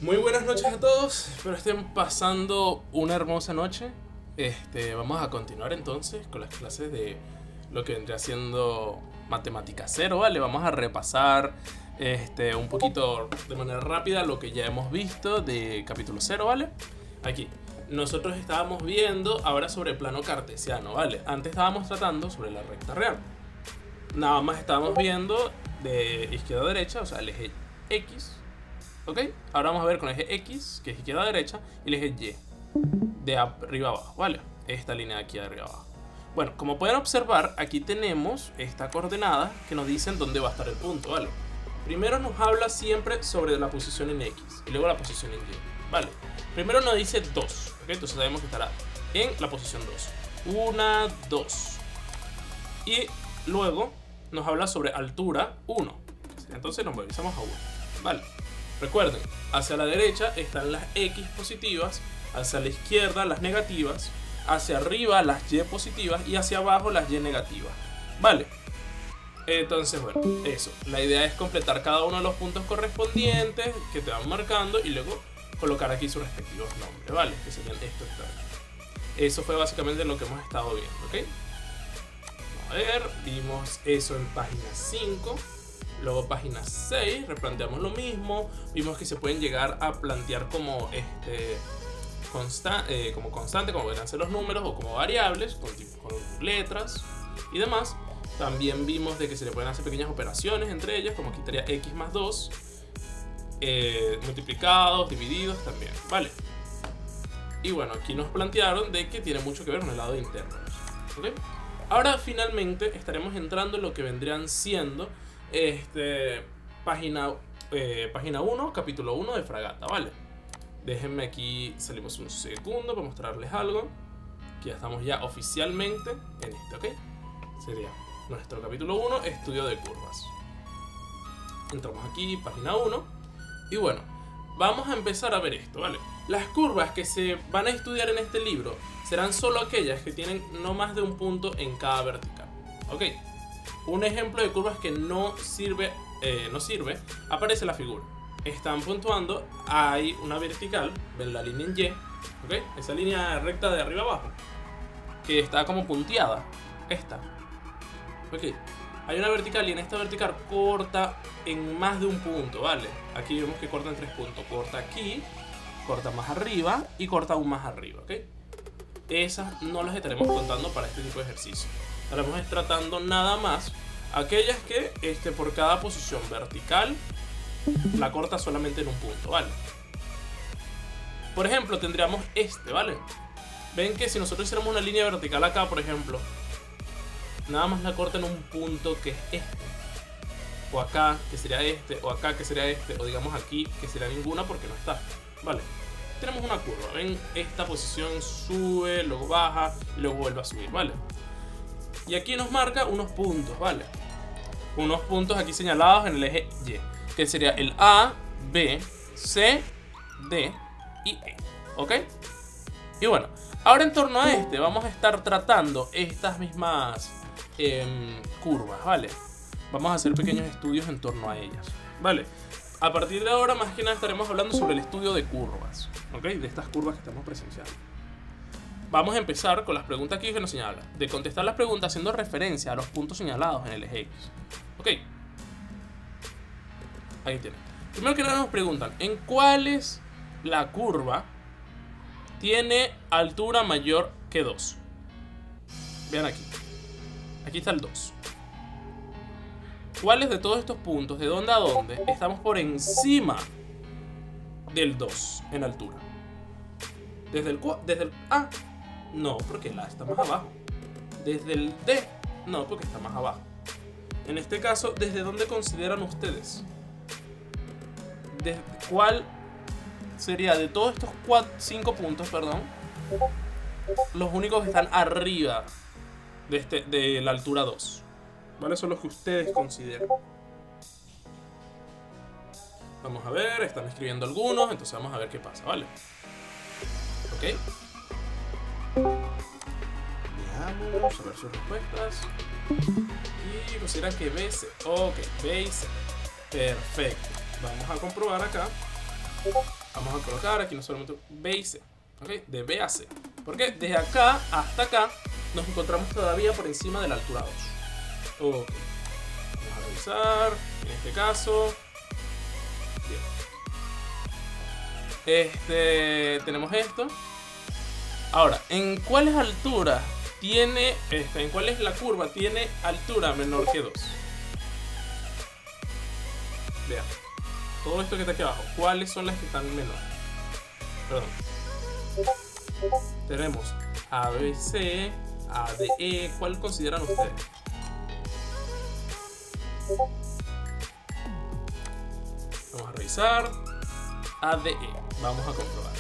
Muy buenas noches a todos, espero estén pasando una hermosa noche. Vamos a continuar entonces con las clases de lo que vendría siendo matemática cero, ¿vale? Vamos a repasar un poquito de manera rápida lo que ya hemos visto de capítulo cero, ¿vale? Aquí, nosotros estábamos viendo ahora sobre el plano cartesiano, ¿vale? Antes estábamos tratando sobre la recta real. Nada más estábamos viendo de izquierda a derecha, o sea, el eje X. ¿Ok? Ahora vamos a ver con el eje X, que es izquierda a derecha, y el eje Y, de arriba a abajo, ¿vale? Esta línea de aquí de arriba a abajo. Bueno, como pueden observar, aquí tenemos esta coordenada que nos dicen dónde va a estar el punto, ¿vale? Primero nos habla siempre sobre la posición en X, y luego la posición en Y, ¿vale? Primero nos dice 2, ¿ok? Entonces sabemos que estará en la posición 2. 1, 2. Y luego nos habla sobre altura 1. Entonces nos movilizamos a 1, ¿vale? Recuerden, hacia la derecha están las X positivas, hacia la izquierda las negativas, hacia arriba las Y positivas y hacia abajo las Y negativas, ¿vale? Entonces, bueno, eso. La idea es completar cada uno de los puntos correspondientes que te van marcando y luego colocar aquí sus respectivos nombres, ¿vale? Que serían estos que están aquí. Eso fue básicamente lo que hemos estado viendo, ¿ok? A ver, vimos eso en página 5. Luego página 6, replanteamos lo mismo. Vimos que se pueden llegar a plantear como constante, como podrían ser los números, o como variables, con letras y demás. También vimos de que se le pueden hacer pequeñas operaciones entre ellas, como aquí estaría x más 2, multiplicados, divididos también, ¿vale? Y bueno, aquí nos plantearon de que tiene mucho que ver con el lado interno, ¿ok? Ahora finalmente estaremos entrando en lo que vendrían siendo página 1, capítulo 1 de Fragata, ¿vale? Déjenme aquí, salimos un segundo para mostrarles algo. Que ya estamos ya oficialmente en ¿ok? Sería nuestro capítulo 1, estudio de curvas. Entramos aquí, página 1. Y bueno, vamos a empezar a ver esto, ¿vale? Las curvas que se van a estudiar en este libro serán solo aquellas que tienen no más de un punto en cada vertical, ¿ok? Un ejemplo de curvas que no sirve, aparece en la figura. Están puntuando, hay una vertical, ven la línea en Y, ¿ok? Esa línea recta de arriba abajo, que está como punteada, esta, ¿ok? Hay una vertical y en esta vertical corta en más de un punto, ¿vale? Aquí vemos que corta en 3 puntos, corta aquí, corta más arriba y corta aún más arriba, ¿ok? Esas no las estaremos contando para este tipo de ejercicio. Estaremos tratando nada más aquellas que por cada posición vertical la corta solamente en un punto, ¿vale? Por ejemplo, tendríamos ¿vale? Ven que si nosotros hiciéramos una línea vertical acá, por ejemplo, nada más la corta en un punto que es o acá, que sería o acá, que sería o digamos aquí, que sería ninguna porque no está, ¿vale? Tenemos una curva, ven, esta posición sube, luego baja y luego vuelve a subir, ¿vale? Y aquí nos marca unos puntos, ¿vale? Unos puntos aquí señalados en el eje Y, que sería el A, B, C, D y E, ¿ok? Y bueno, ahora en torno a vamos a estar tratando estas mismas curvas, ¿vale? Vamos a hacer pequeños estudios en torno a ellas, ¿vale? A partir de ahora, más que nada, estaremos hablando sobre el estudio de curvas, ¿ok? De estas curvas que estamos presenciando. Vamos a empezar con las preguntas aquí que nos señalan. De contestar las preguntas haciendo referencia a los puntos señalados en el eje X. ¿Ok? Ahí tienen. Primero que nada nos preguntan, ¿en cuáles la curva tiene altura mayor que 2? Vean aquí. Aquí está el 2. ¿Cuáles de todos estos puntos, de dónde a dónde, estamos por encima del 2 en altura? Desde el A, no, porque el A está más abajo. Desde el D, no, porque está más abajo. En este caso, ¿desde dónde consideran ustedes? ¿Cuál sería de todos estos 5 puntos, perdón, los únicos que están arriba de la altura 2? ¿Vale? Son los que ustedes consideran. Vamos a ver, están escribiendo algunos, entonces vamos a ver qué pasa, ¿vale? ¿Ok? Veamos, a ver sus respuestas. Y consideran que B, C. Ok, B y C. Perfecto. Vamos a comprobar acá Vamos a colocar aquí no solamente B y C, ¿ok? De B a C. Porque desde acá hasta acá nos encontramos todavía por encima de la altura 2. Ok. Vamos a revisar. En este caso. Bien. Tenemos esto. Ahora, ¿en cuáles alturas tiene en cuál es la curva tiene altura menor que 2? Vean. Todo esto que está aquí abajo, ¿cuáles son las que están menor? Perdón. Tenemos ABC, ADE. ¿Cuál consideran ustedes? Vamos a revisar. ADE. Vamos a comprobar.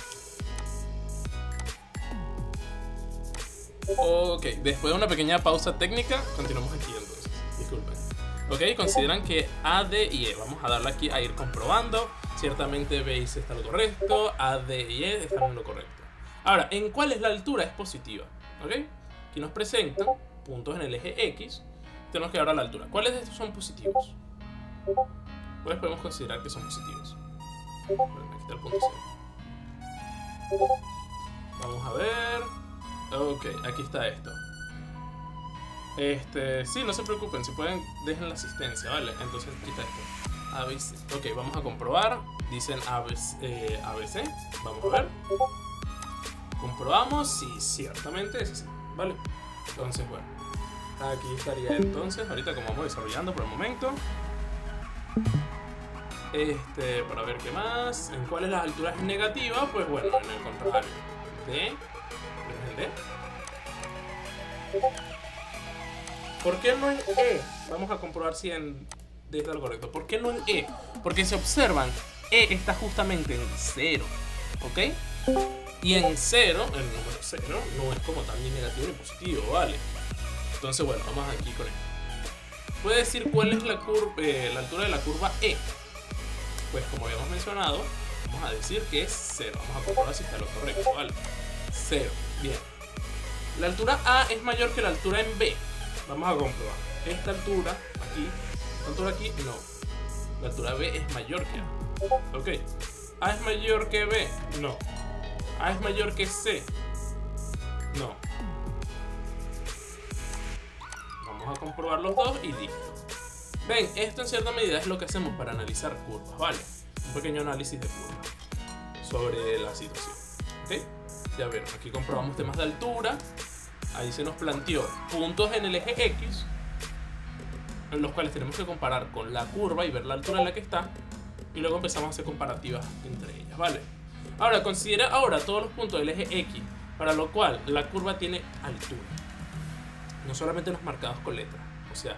Ok, después de una pequeña pausa técnica, continuamos aquí entonces. Disculpen. Ok, consideran que A, D y E. Vamos a darle aquí a ir comprobando. Ciertamente B y C está en lo correcto. A, D y E están en lo correcto. Ahora, ¿en cuál es la altura? Es positiva. Ok, aquí nos presentan puntos en el eje X. Tenemos que dar a la altura. ¿Cuáles de estos son positivos? ¿Cuáles podemos considerar que son positivos? Bueno, aquí está el punto C. Vamos a ver. Ok, aquí está esto. Sí, no se preocupen, si pueden, dejen la asistencia, ¿vale? Entonces, aquí está esto. ABC. Ok, vamos a comprobar. Dicen ABC. ABC. Vamos a ver. Comprobamos. Sí, ciertamente es así, ¿vale? Entonces, bueno. Aquí estaría entonces, ahorita como vamos desarrollando por el momento. Para ver qué más. ¿En cuáles las alturas negativas? Pues bueno, en el contrario. D. ¿Es el D? ¿Por qué no en E? Vamos a comprobar si en D está lo correcto. ¿Por qué no en E? Porque si observan, E está justamente en 0, ¿ok? Y en 0, el número 0, no es como tal ni negativo ni positivo, ¿vale? Entonces, bueno, vamos aquí con esto. ¿Puede decir cuál es la altura de la curva E? Pues como habíamos mencionado, vamos a decir que es 0. Vamos a comprobar si está lo correcto, ¿vale? 0, bien. La altura A es mayor que la altura en B. Vamos a comprobar. Esta altura aquí, esta altura aquí, no. La altura B es mayor que A. Ok. A es mayor que B, no. A es mayor que C, no. Vamos a comprobar los dos y listo. Ven, esto en cierta medida es lo que hacemos para analizar curvas, ¿vale? Un pequeño análisis de curvas sobre la situación. ¿Ok? Ya vieron, aquí comprobamos temas de altura. Ahí se nos planteó puntos en el eje X, en los cuales tenemos que comparar con la curva y ver la altura en la que está. Y luego empezamos a hacer comparativas entre ellas, ¿vale? Ahora, considera ahora todos los puntos del eje X, para lo cual la curva tiene altura. No solamente los marcados con letras. O sea,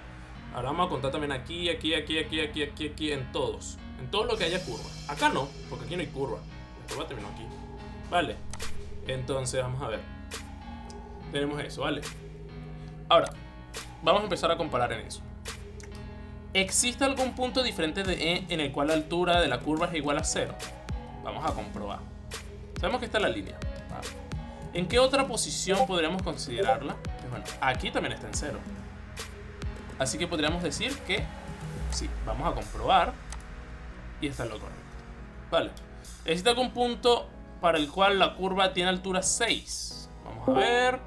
ahora vamos a contar también aquí, en todos. En todo lo que haya curva. Acá no, porque aquí no hay curva. La curva terminó aquí. ¿Vale? Entonces, vamos a ver. Tenemos eso, ¿vale? Ahora, vamos a empezar a comparar en eso. ¿Existe algún punto diferente de E en el cual la altura de la curva es igual a 0? Vamos a comprobar. Sabemos que está la línea. ¿Vale? ¿En qué otra posición podríamos considerarla? Pues bueno, aquí también está en 0. Así que podríamos decir que sí, vamos a comprobar. Y está en lo correcto. Vale. ¿Existe algún punto para el cual la curva tiene altura 6? Vamos a ver.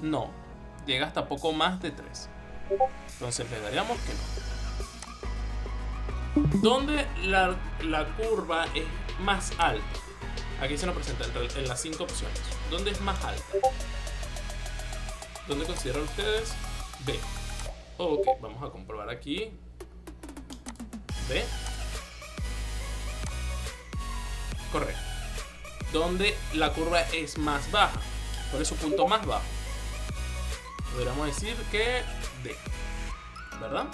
No. Llega hasta poco más de 3. Entonces le daríamos que no. ¿Dónde la curva es más alta? Aquí se nos presenta en las 5 opciones. ¿Dónde es más alta? ¿Dónde consideran ustedes? B. Ok, vamos a comprobar aquí. B. Correcto. ¿Dónde la curva es más baja? ¿Cuál es su punto más bajo? Podríamos decir que D. ¿Verdad?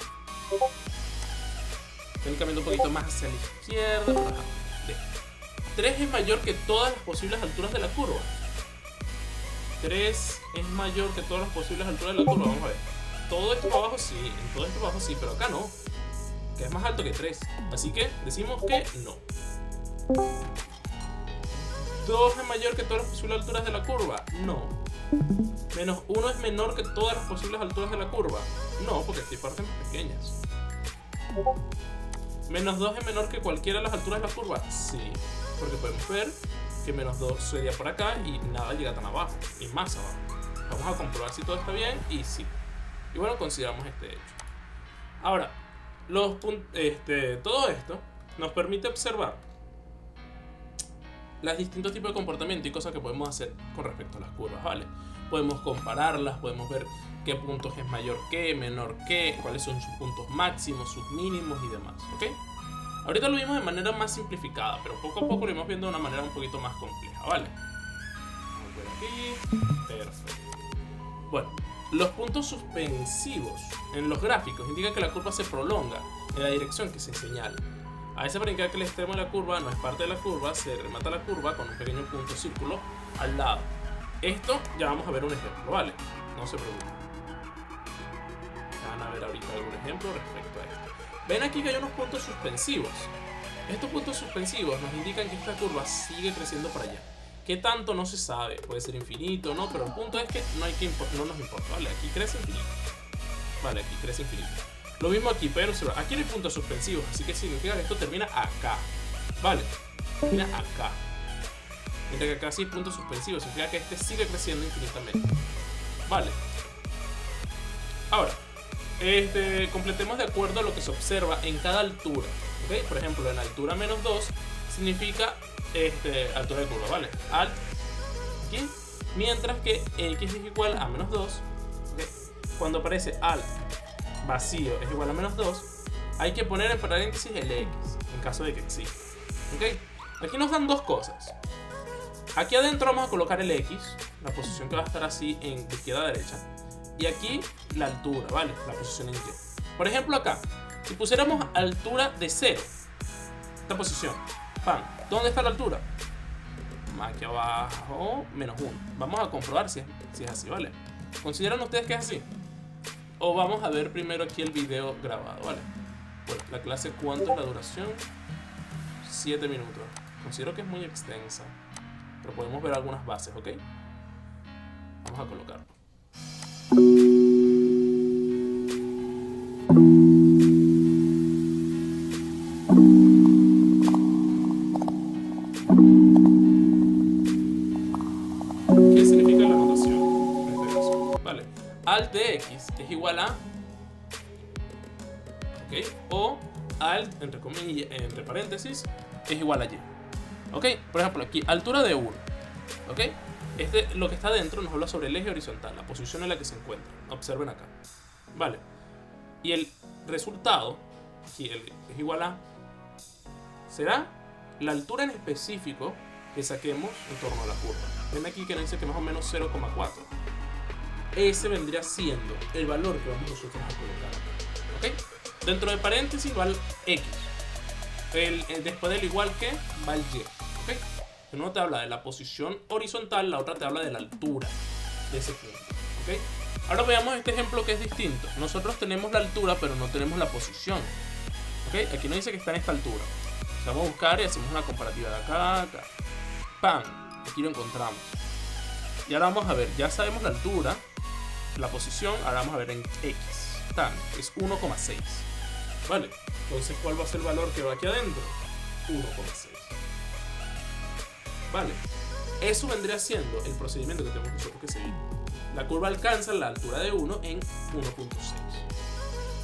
Están cambiando un poquito más hacia la izquierda. Ajá. D. 3 es mayor que todas las posibles alturas de la curva. 3 es mayor que todas las posibles alturas de la curva. Vamos a ver. Todo esto para abajo sí, en todo esto para abajo sí, pero acá no. Que es más alto que 3. Así que decimos que no. 2 es mayor que todas las posibles alturas de la curva. No. Menos 1 es menor que todas las posibles alturas de la curva. No, porque aquí hay partes más pequeñas. Menos 2 es menor que cualquiera de las alturas de la curva. Sí. porque podemos ver que menos 2 sería por acá y nada llega tan abajo, y más abajo. Vamos a comprobar si todo está bien, y sí. Y bueno, consideramos este hecho. Ahora, todo esto nos permite observar los distintos tipos de comportamiento y cosas que podemos hacer con respecto a las curvas, ¿vale? Podemos compararlas, podemos ver qué puntos es mayor que, menor que, cuáles son sus puntos máximos, sus mínimos y demás, ¿ok? Ahorita lo vimos de manera más simplificada, pero poco a poco lo iremos viendo de una manera un poquito más compleja, ¿vale? Vamos a ver aquí. Perfecto. Bueno, los puntos suspensivos en los gráficos indican que la curva se prolonga en la dirección que se señala. A veces para indicar que el extremo de la curva no es parte de la curva, se remata la curva con un pequeño punto círculo al lado. Esto ya vamos a ver un ejemplo, ¿vale? No se preocupen. Van a ver ahorita algún ejemplo respecto a esto. Ven aquí que hay unos puntos suspensivos. Estos puntos suspensivos nos indican que esta curva sigue creciendo para allá. ¿Qué tanto? No se sabe. Puede ser infinito, ¿no? Pero el punto es que no nos importa, ¿vale? Aquí crece infinito. Vale, aquí crece infinito. Lo mismo aquí, pero aquí no hay puntos suspensivos, así que significa que esto termina acá. Vale, termina acá. Mientras que acá sí hay puntos suspensivos, significa que este sigue creciendo infinitamente. Vale. Ahora, completemos de acuerdo a lo que se observa en cada altura. ¿Okay? Por ejemplo, en la altura menos 2 significa altura de curva, ¿vale? Alt aquí. Mientras que x es igual a menos 2. ¿Okay? Cuando aparece alt vacío es igual a menos 2, hay que poner en paréntesis el x, en caso de que exista. ¿Okay? Aquí nos dan dos cosas. Aquí adentro vamos a colocar el x, la posición que va a estar así de izquierda a derecha. Y aquí la altura, ¿vale? La posición en y. Por ejemplo acá, si pusiéramos altura de 0, esta posición, ¡pam! ¿Dónde está la altura? Aquí abajo, menos 1. Vamos a comprobar si es así, ¿vale? ¿Consideran ustedes que es así? O vamos a ver primero aquí el video grabado, ¿vale? Bueno, la clase, ¿cuánto es la duración? 7 minutos. Considero que es muy extensa, pero podemos ver algunas bases, ¿ok? Vamos a colocarlo. ¿Qué significa la notación en este caso? Vale, alt de x es igual a, ¿ok? O alt, entre comillas, entre paréntesis, es igual a y. ¿Ok? Por ejemplo, aquí, altura de 1. ¿Ok? Lo que está dentro nos habla sobre el eje horizontal, la posición en la que se encuentra. Observen acá. Vale. Y el resultado, aquí es igual a, será la altura en específico que saquemos en torno a la curva. Ven aquí que nos dice que más o menos 0,4. Ese vendría siendo el valor que vamos nosotros a colocar acá. ¿Ok? Dentro de paréntesis va el x. Después del igual que va el y. ¿Ok? Uno te habla de la posición horizontal, la otra te habla de la altura de ese punto. ¿Ok? Ahora veamos este ejemplo que es distinto. Nosotros tenemos la altura, pero no tenemos la posición. ¿Ok? Aquí nos dice que está en esta altura. Vamos a buscar y hacemos una comparativa de acá a acá. ¡Pam! Aquí lo encontramos. Y ahora vamos a ver, ya sabemos la altura, la posición, ahora vamos a ver en x. Tan, es 1,6. ¿Vale? Entonces, ¿cuál va a ser el valor que va aquí adentro? 1,6. ¿Vale? Eso vendría siendo el procedimiento que tenemos nosotros que seguir. La curva alcanza la altura de 1 en 1,6.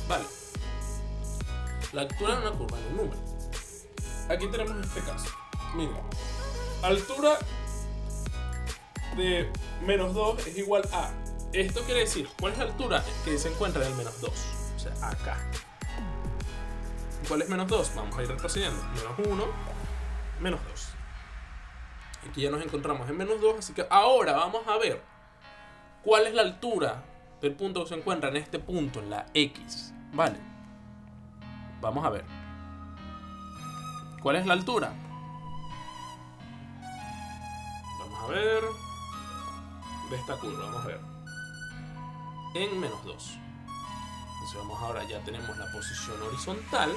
¿Vale? La altura de una curva en un número. Aquí tenemos este caso. Miren, altura de menos 2 es igual a. Esto quiere decir, ¿cuál es la altura que se encuentra en el menos 2? O sea, acá. ¿Cuál es menos 2? Vamos a ir retrocediendo. Menos 1, menos 2. Aquí ya nos encontramos en menos 2, así que ahora vamos a ver cuál es la altura del punto que se encuentra en este punto, en la X. ¿Vale? Vamos a ver. ¿Cuál es la altura? Vamos a ver. De esta curva, vamos a ver. En menos 2. Entonces vamos ahora, ya tenemos la posición horizontal.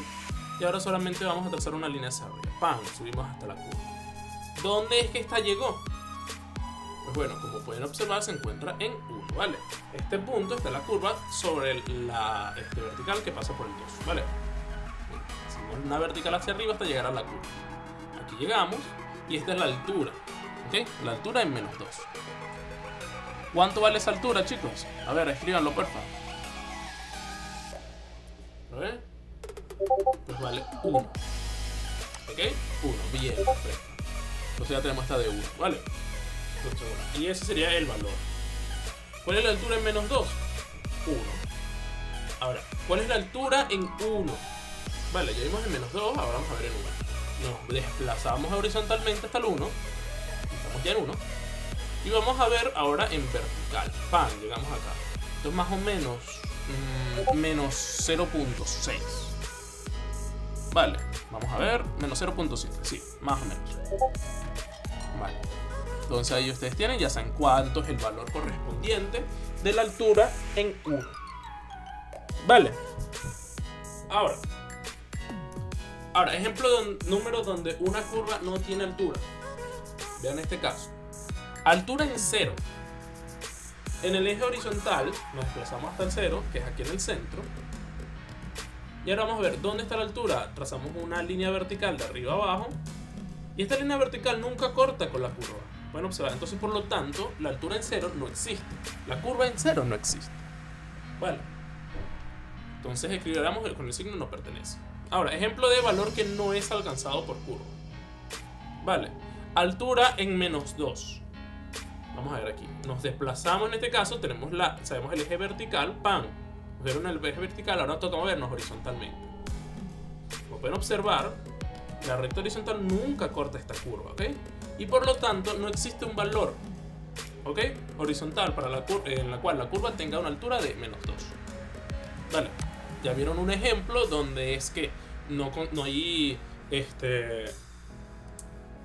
Y ahora solamente vamos a trazar una línea hacia arriba. ¡Pam! Subimos hasta la curva. ¿Dónde es que esta llegó? Pues bueno, como pueden observar, se encuentra en 1, ¿vale? Este punto está en la curva sobre la vertical que pasa por el 2, ¿vale? Hacemos una vertical hacia arriba hasta llegar a la curva. Aquí llegamos y esta es la altura. ¿Ok? La altura en menos 2. ¿Cuánto vale esa altura, chicos? A ver, escríbanlo, porfa. A ver. Pues vale 1. ¿Ok? 1. Bien, perfecto. Entonces ya tenemos esta de 1, ¿vale? Entonces, bueno, y ese sería el valor. ¿Cuál es la altura en menos 2? 1. Ahora, ¿cuál es la altura en 1? Vale, ya vimos en menos 2, ahora vamos a ver en 1. Nos desplazamos horizontalmente hasta el 1. Estamos ya en 1. Y vamos a ver ahora en vertical. ¡Pam! Llegamos acá. Esto es más o menos menos 0.6. Vale, vamos a ver. Menos 0.7, sí, más o menos. Vale. Entonces ahí ustedes tienen, ya saben cuánto es el valor correspondiente de la altura en 1. Vale. Ahora, ejemplo número donde una curva no tiene altura. Vean este caso. Altura en 0. En el eje horizontal nos desplazamos hasta el 0, que es aquí en el centro. Y ahora vamos a ver dónde está la altura. Trazamos una línea vertical de arriba a abajo. Y esta línea vertical nunca corta con la curva. Pueden observar. Entonces, por lo tanto, la altura en 0 no existe. La curva en 0 no existe. Vale. Entonces escribiéramos con el signo no pertenece. Ahora, ejemplo de valor que no es alcanzado por curva. Vale. Altura en menos 2. Vamos a ver aquí. Nos desplazamos en este caso. Sabemos el eje vertical. ¡Pam! Nos vieron el eje vertical. Ahora toca movernos horizontalmente. Como pueden observar, la recta horizontal nunca corta esta curva, ¿ok? Y por lo tanto no existe un valor, ¿ok? Horizontal en la cual la curva tenga una altura de menos 2. Vale. Ya vieron un ejemplo donde es que no hay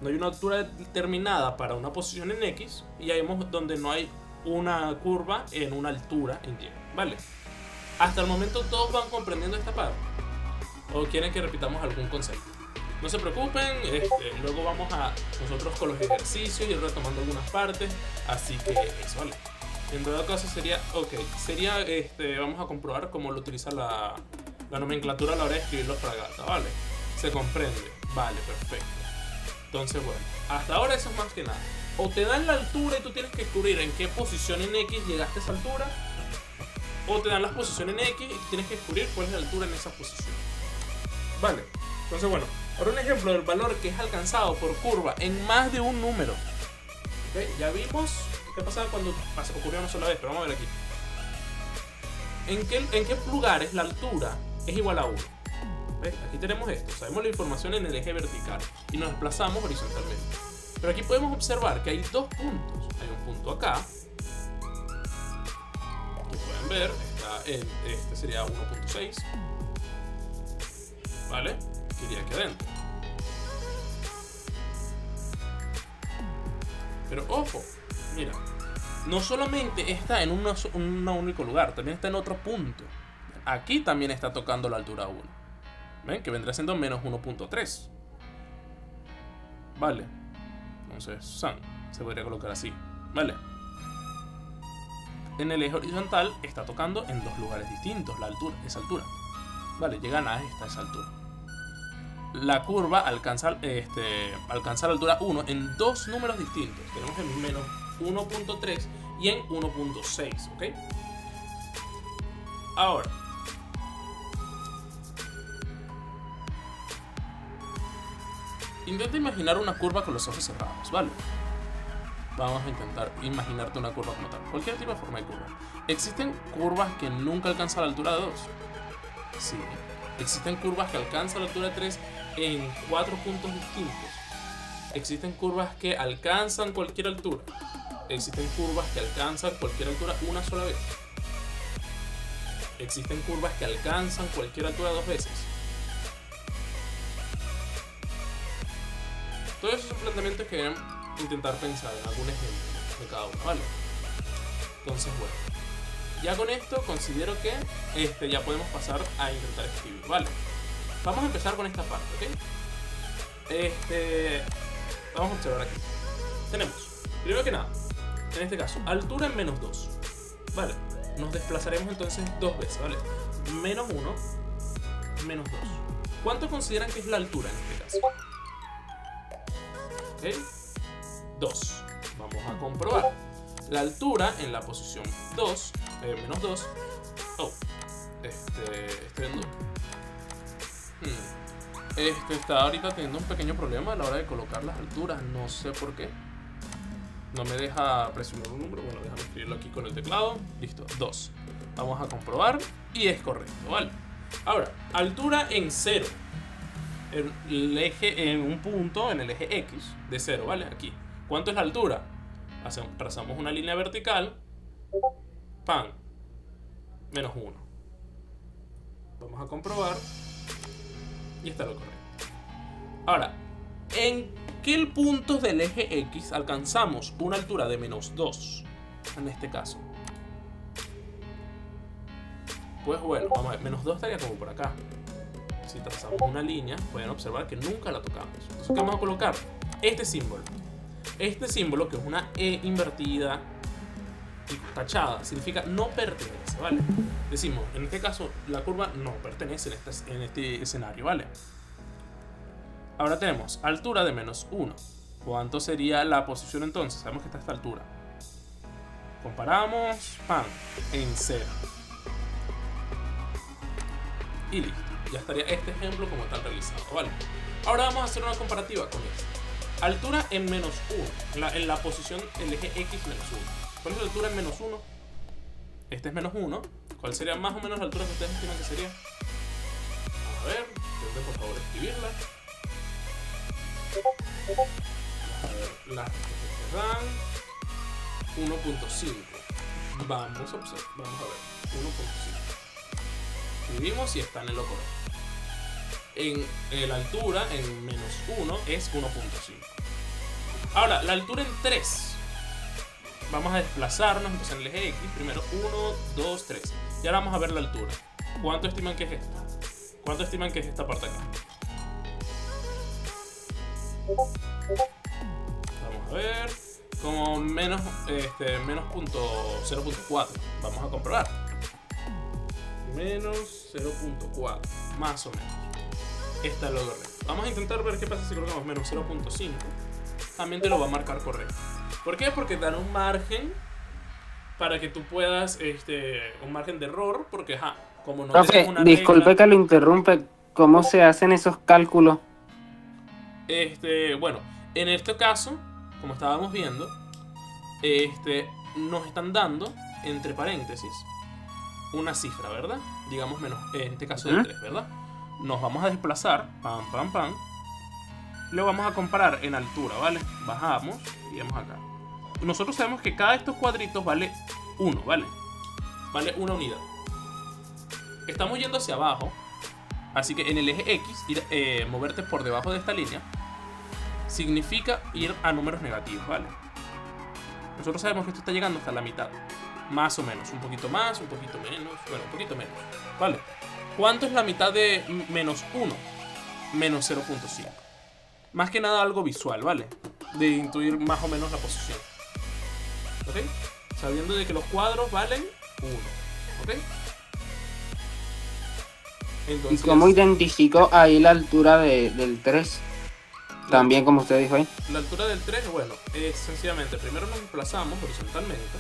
una altura determinada para una posición en X, y ya vemos donde no hay una curva en una altura en Y. Vale. Hasta el momento todos van comprendiendo esta parte. ¿O quieren que repitamos algún concepto? No se preocupen, luego vamos a nosotros con los ejercicios y retomando algunas partes. Así que eso, vale. En todo caso vamos a comprobar cómo lo utiliza la nomenclatura a la hora de escribir los fragata, ¿vale? Se comprende. Vale, perfecto. Entonces, bueno, hasta ahora eso es más que nada. O te dan la altura y tú tienes que descubrir en qué posición en X llegaste a esa altura, o te dan la posición en X y tienes que descubrir cuál es la altura en esa posición. Vale, entonces bueno, ahora un ejemplo del valor que es alcanzado por curva en más de un número. ¿Okay? Ya vimos qué pasaba cuando ocurrió una sola vez, pero vamos a ver aquí. ¿En qué lugares la altura es igual a 1? ¿Ves? Aquí tenemos esto, sabemos la información en el eje vertical y nos desplazamos horizontalmente. Pero aquí podemos observar que hay dos puntos. Hay un punto acá, que pueden ver, este sería 1.6, ¿vale? Que iría aquí adentro. Pero ojo, mira, no solamente está en un único lugar, también está en otro punto. Aquí también está tocando la altura 1. ¿Ven? Que vendrá siendo menos 1.3. Vale. Entonces, se podría colocar así. Vale. En el eje horizontal está tocando en dos lugares distintos esa altura. Vale, llegan a esa altura. La curva alcanza la altura 1 en dos números distintos. Tenemos en menos 1.3 y en 1.6, ¿ok? Ahora, intenta imaginar una curva con los ojos cerrados, ¿vale? Vamos a intentar imaginarte una curva como tal. Cualquier tipo de forma de curva. ¿Existen curvas que nunca alcanzan la altura de 2? Sí. ¿Existen curvas que alcanzan la altura de 3 en 4 puntos distintos? ¿Existen curvas que alcanzan cualquier altura? ¿Existen curvas que alcanzan cualquier altura una sola vez? ¿Existen curvas que alcanzan cualquier altura dos veces? Todos esos son planteamientos que deben intentar pensar en algún ejemplo de cada uno, ¿vale? Entonces, bueno, ya con esto considero que ya podemos pasar a intentar escribir, ¿vale? Vamos a empezar con esta parte, ¿ok? Vamos a observar aquí. Tenemos, primero que nada, en este caso, altura en menos 2, ¿vale? Nos desplazaremos entonces dos veces, ¿vale? Menos 1, menos 2. ¿Cuánto consideran que es la altura en este caso? Ok. 2. Vamos a comprobar. La altura en la posición 2, menos 2. Oh, estoy en duda. Está ahorita teniendo un pequeño problema a la hora de colocar las alturas. No sé por qué. No me deja presionar un número. Bueno, déjame escribirlo aquí con el teclado. Listo, 2. Vamos a comprobar. Y es correcto, ¿vale? Ahora, altura en 0. El eje en un punto, en el eje X de 0, ¿vale? Aquí. ¿Cuánto es la altura? Trazamos una línea vertical. ¡Pam! Menos 1. Vamos a comprobar. Y está lo correcto. Ahora, ¿en qué puntos del eje X alcanzamos una altura de menos 2? En este caso. Pues bueno, vamos a ver. Menos 2 estaría como por acá. Si trazamos una línea, pueden observar que nunca la tocamos. Entonces, ¿qué vamos a colocar? Este símbolo. Este símbolo, que es una E invertida y tachada, significa no pertenece, ¿vale? Decimos, en este caso, la curva no pertenece en este escenario, ¿vale? Ahora tenemos altura de menos 1. ¿Cuánto sería la posición entonces? Sabemos que está a esta altura. Comparamos, ¡pam! En 0. Y listo. Ya estaría este ejemplo como tal realizado, ¿vale? Ahora vamos a hacer una comparativa con esto. Altura en menos 1. En la posición del eje X menos 1. ¿Cuál es la altura en menos 1? Este es menos 1. ¿Cuál sería más o menos la altura que ustedes estiman que sería? A ver, intenten por favor escribirla. A ver, las que dan 1.5. Vamos a ver. 1.5. Escribimos y están en lo correcto. En la altura en menos 1 es 1.5. Ahora, la altura en 3. Vamos a desplazarnos entonces en el eje X. Primero 1, 2, 3. Y ahora vamos a ver la altura. ¿Cuánto estiman que es esto? ¿Cuánto estiman que es esta parte acá? Vamos a ver. Como menos 0.4. Vamos a comprobar. Menos 0.4. Más o menos. Esta es lo correcto. Vamos a intentar ver qué pasa si colocamos menos 0.5. También te lo va a marcar correcto. ¿Por qué? Porque dan un margen para que tú puedas, un margen de error, porque, como no Profe, tienes una disculpe regla, que lo interrumpe. ¿Cómo se hacen esos cálculos? bueno, en este caso, como estábamos viendo, nos están dando, entre paréntesis, una cifra, ¿verdad? Digamos menos, en este caso de 3, ¿verdad? Nos vamos a desplazar, pam, pam, pam. Lo vamos a comparar en altura, ¿vale? Bajamos y vemos acá. Nosotros sabemos que cada de estos cuadritos vale 1, ¿vale? Vale una unidad. Estamos yendo hacia abajo. Así que en el eje X, moverte por debajo de esta línea significa ir a números negativos, ¿vale? Nosotros sabemos que esto está llegando hasta la mitad. Más o menos, un poquito más, un poquito menos. Bueno, un poquito menos, ¿vale? ¿Cuánto es la mitad de menos 1? Menos 0.5. Más que nada algo visual, ¿vale? De intuir más o menos la posición. ¿Ok? Sabiendo de que los cuadros valen 1. ¿Ok? Entonces, ¿Y cómo identifico ahí la altura del 3? También, como usted dijo ahí. La altura del 3, bueno, es sencillamente, primero nos desplazamos horizontalmente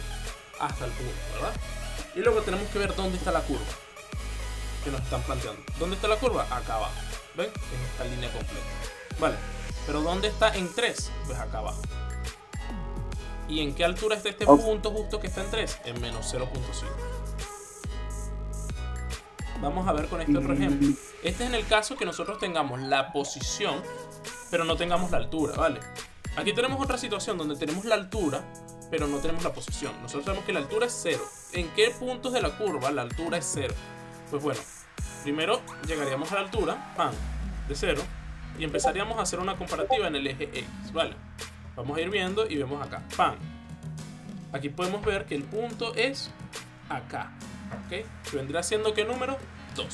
hasta el punto, ¿verdad? Y luego tenemos que ver dónde está la curva que nos están planteando. ¿Dónde está la curva? Acá abajo. ¿Ven? En esta línea completa. Vale. Pero ¿dónde está en 3? Pues acá abajo. ¿Y en qué altura está este punto justo que está en 3? En menos 0.5. Vamos a ver con este otro ejemplo. Este es en el caso que nosotros tengamos la posición, pero no tengamos la altura, ¿vale? Aquí tenemos otra situación donde tenemos la altura, pero no tenemos la posición. Nosotros sabemos que la altura es 0. ¿En qué puntos de la curva la altura es 0? Pues bueno, primero llegaríamos a la altura, ¡pam!, de 0, y empezaríamos a hacer una comparativa en el eje X, ¿vale? Vamos a ir viendo y vemos acá, ¡pam! Aquí podemos ver que el punto es acá, ¿ok? Que vendrá siendo, ¿qué número? 2,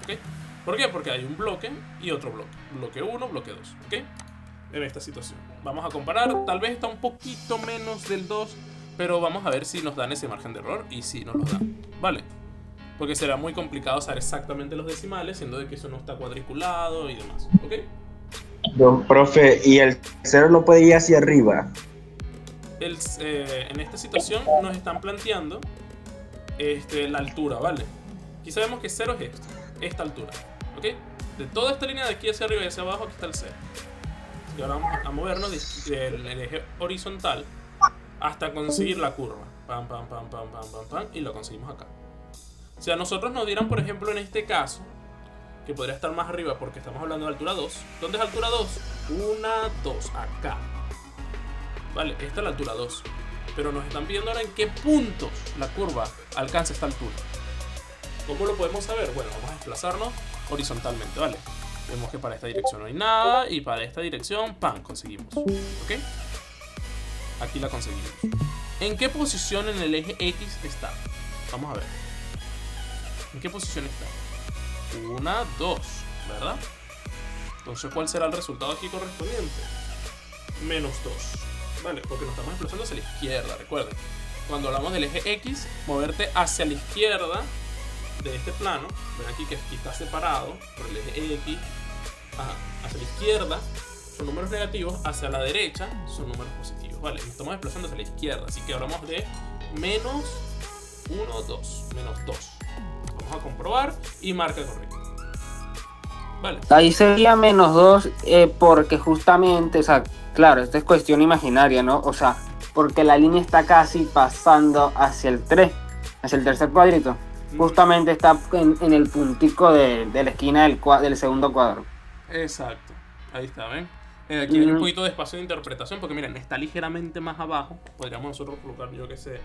¿ok? ¿Por qué? Porque hay un bloque y otro bloque. Bloque 1, bloque 2, ¿ok? En esta situación. Vamos a comparar, tal vez está un poquito menos del 2, pero vamos a ver si nos dan ese margen de error y si nos lo dan, ¿vale? Porque será muy complicado saber exactamente los decimales, siendo de que eso no está cuadriculado y demás, ¿ok? Don profe, ¿y el cero no puede ir hacia arriba? En esta situación nos están planteando la altura, ¿vale? Aquí sabemos que 0 es esta altura, ¿ok? De toda esta línea de aquí hacia arriba y hacia abajo, aquí está el 0. Y ahora vamos a movernos del eje horizontal hasta conseguir la curva. Pam, pam, pam, pam, pam, pam, pam, y lo conseguimos acá. O sea, nosotros nos dieran, por ejemplo, en este caso, que podría estar más arriba porque estamos hablando de altura 2. ¿Dónde es altura 2? 1, 2, acá. Vale, esta es la altura 2. Pero nos están pidiendo ahora en qué puntos la curva alcanza esta altura. ¿Cómo lo podemos saber? Bueno, vamos a desplazarnos horizontalmente, ¿vale? Vemos que para esta dirección no hay nada y para esta dirección, ¡pam!, conseguimos. ¿Ok? Aquí la conseguimos. ¿En qué posición en el eje X está? Vamos a ver. ¿En qué posición está? 1, 2, ¿verdad? Entonces, ¿cuál será el resultado aquí correspondiente? Menos 2. Vale, porque nos estamos desplazando hacia la izquierda, recuerden. Cuando hablamos del eje X, moverte hacia la izquierda de este plano, ven aquí que aquí está separado por el eje X, hacia la izquierda son números negativos, hacia la derecha son números positivos, ¿vale? Nos estamos desplazando hacia la izquierda, así que hablamos de menos 1, 2, menos 2. Vamos a comprobar y marca correcta. Vale. Ahí sería menos 2 porque justamente, o sea, claro, esta es cuestión imaginaria, ¿no? O sea, porque la línea está casi pasando hacia el 3, hacia el tercer cuadrito. Justamente está en el puntico de la esquina del segundo cuadro. Exacto, ahí está, ¿ven? Aquí hay un poquito de espacio de interpretación porque miren, está ligeramente más abajo. Podríamos nosotros colocar, yo que sé,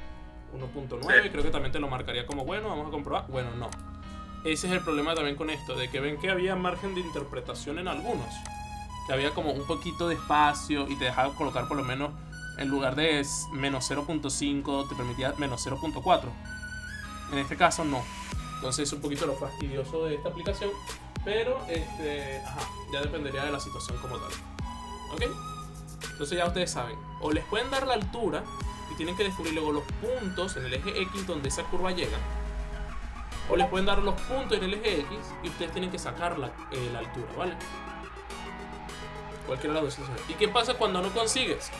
1.9, creo que también te lo marcaría como bueno. Vamos a comprobar. Bueno, no. Ese es el problema también con esto, de que ven que había margen de interpretación en algunos. Que había como un poquito de espacio y te dejaba colocar por lo menos, en lugar de menos 0.5, te permitía menos 0.4. En este caso no. Entonces es un poquito lo fastidioso de esta aplicación. Pero ya dependería de la situación como tal. ¿Ok? Entonces ya ustedes saben. O les pueden dar la altura y tienen que descubrir luego los puntos en el eje X donde esa curva llega. O les pueden dar los puntos en el eje X y ustedes tienen que sacar la altura, ¿vale? Cualquiera de las dos situaciones. ¿Y qué pasa cuando no consigues?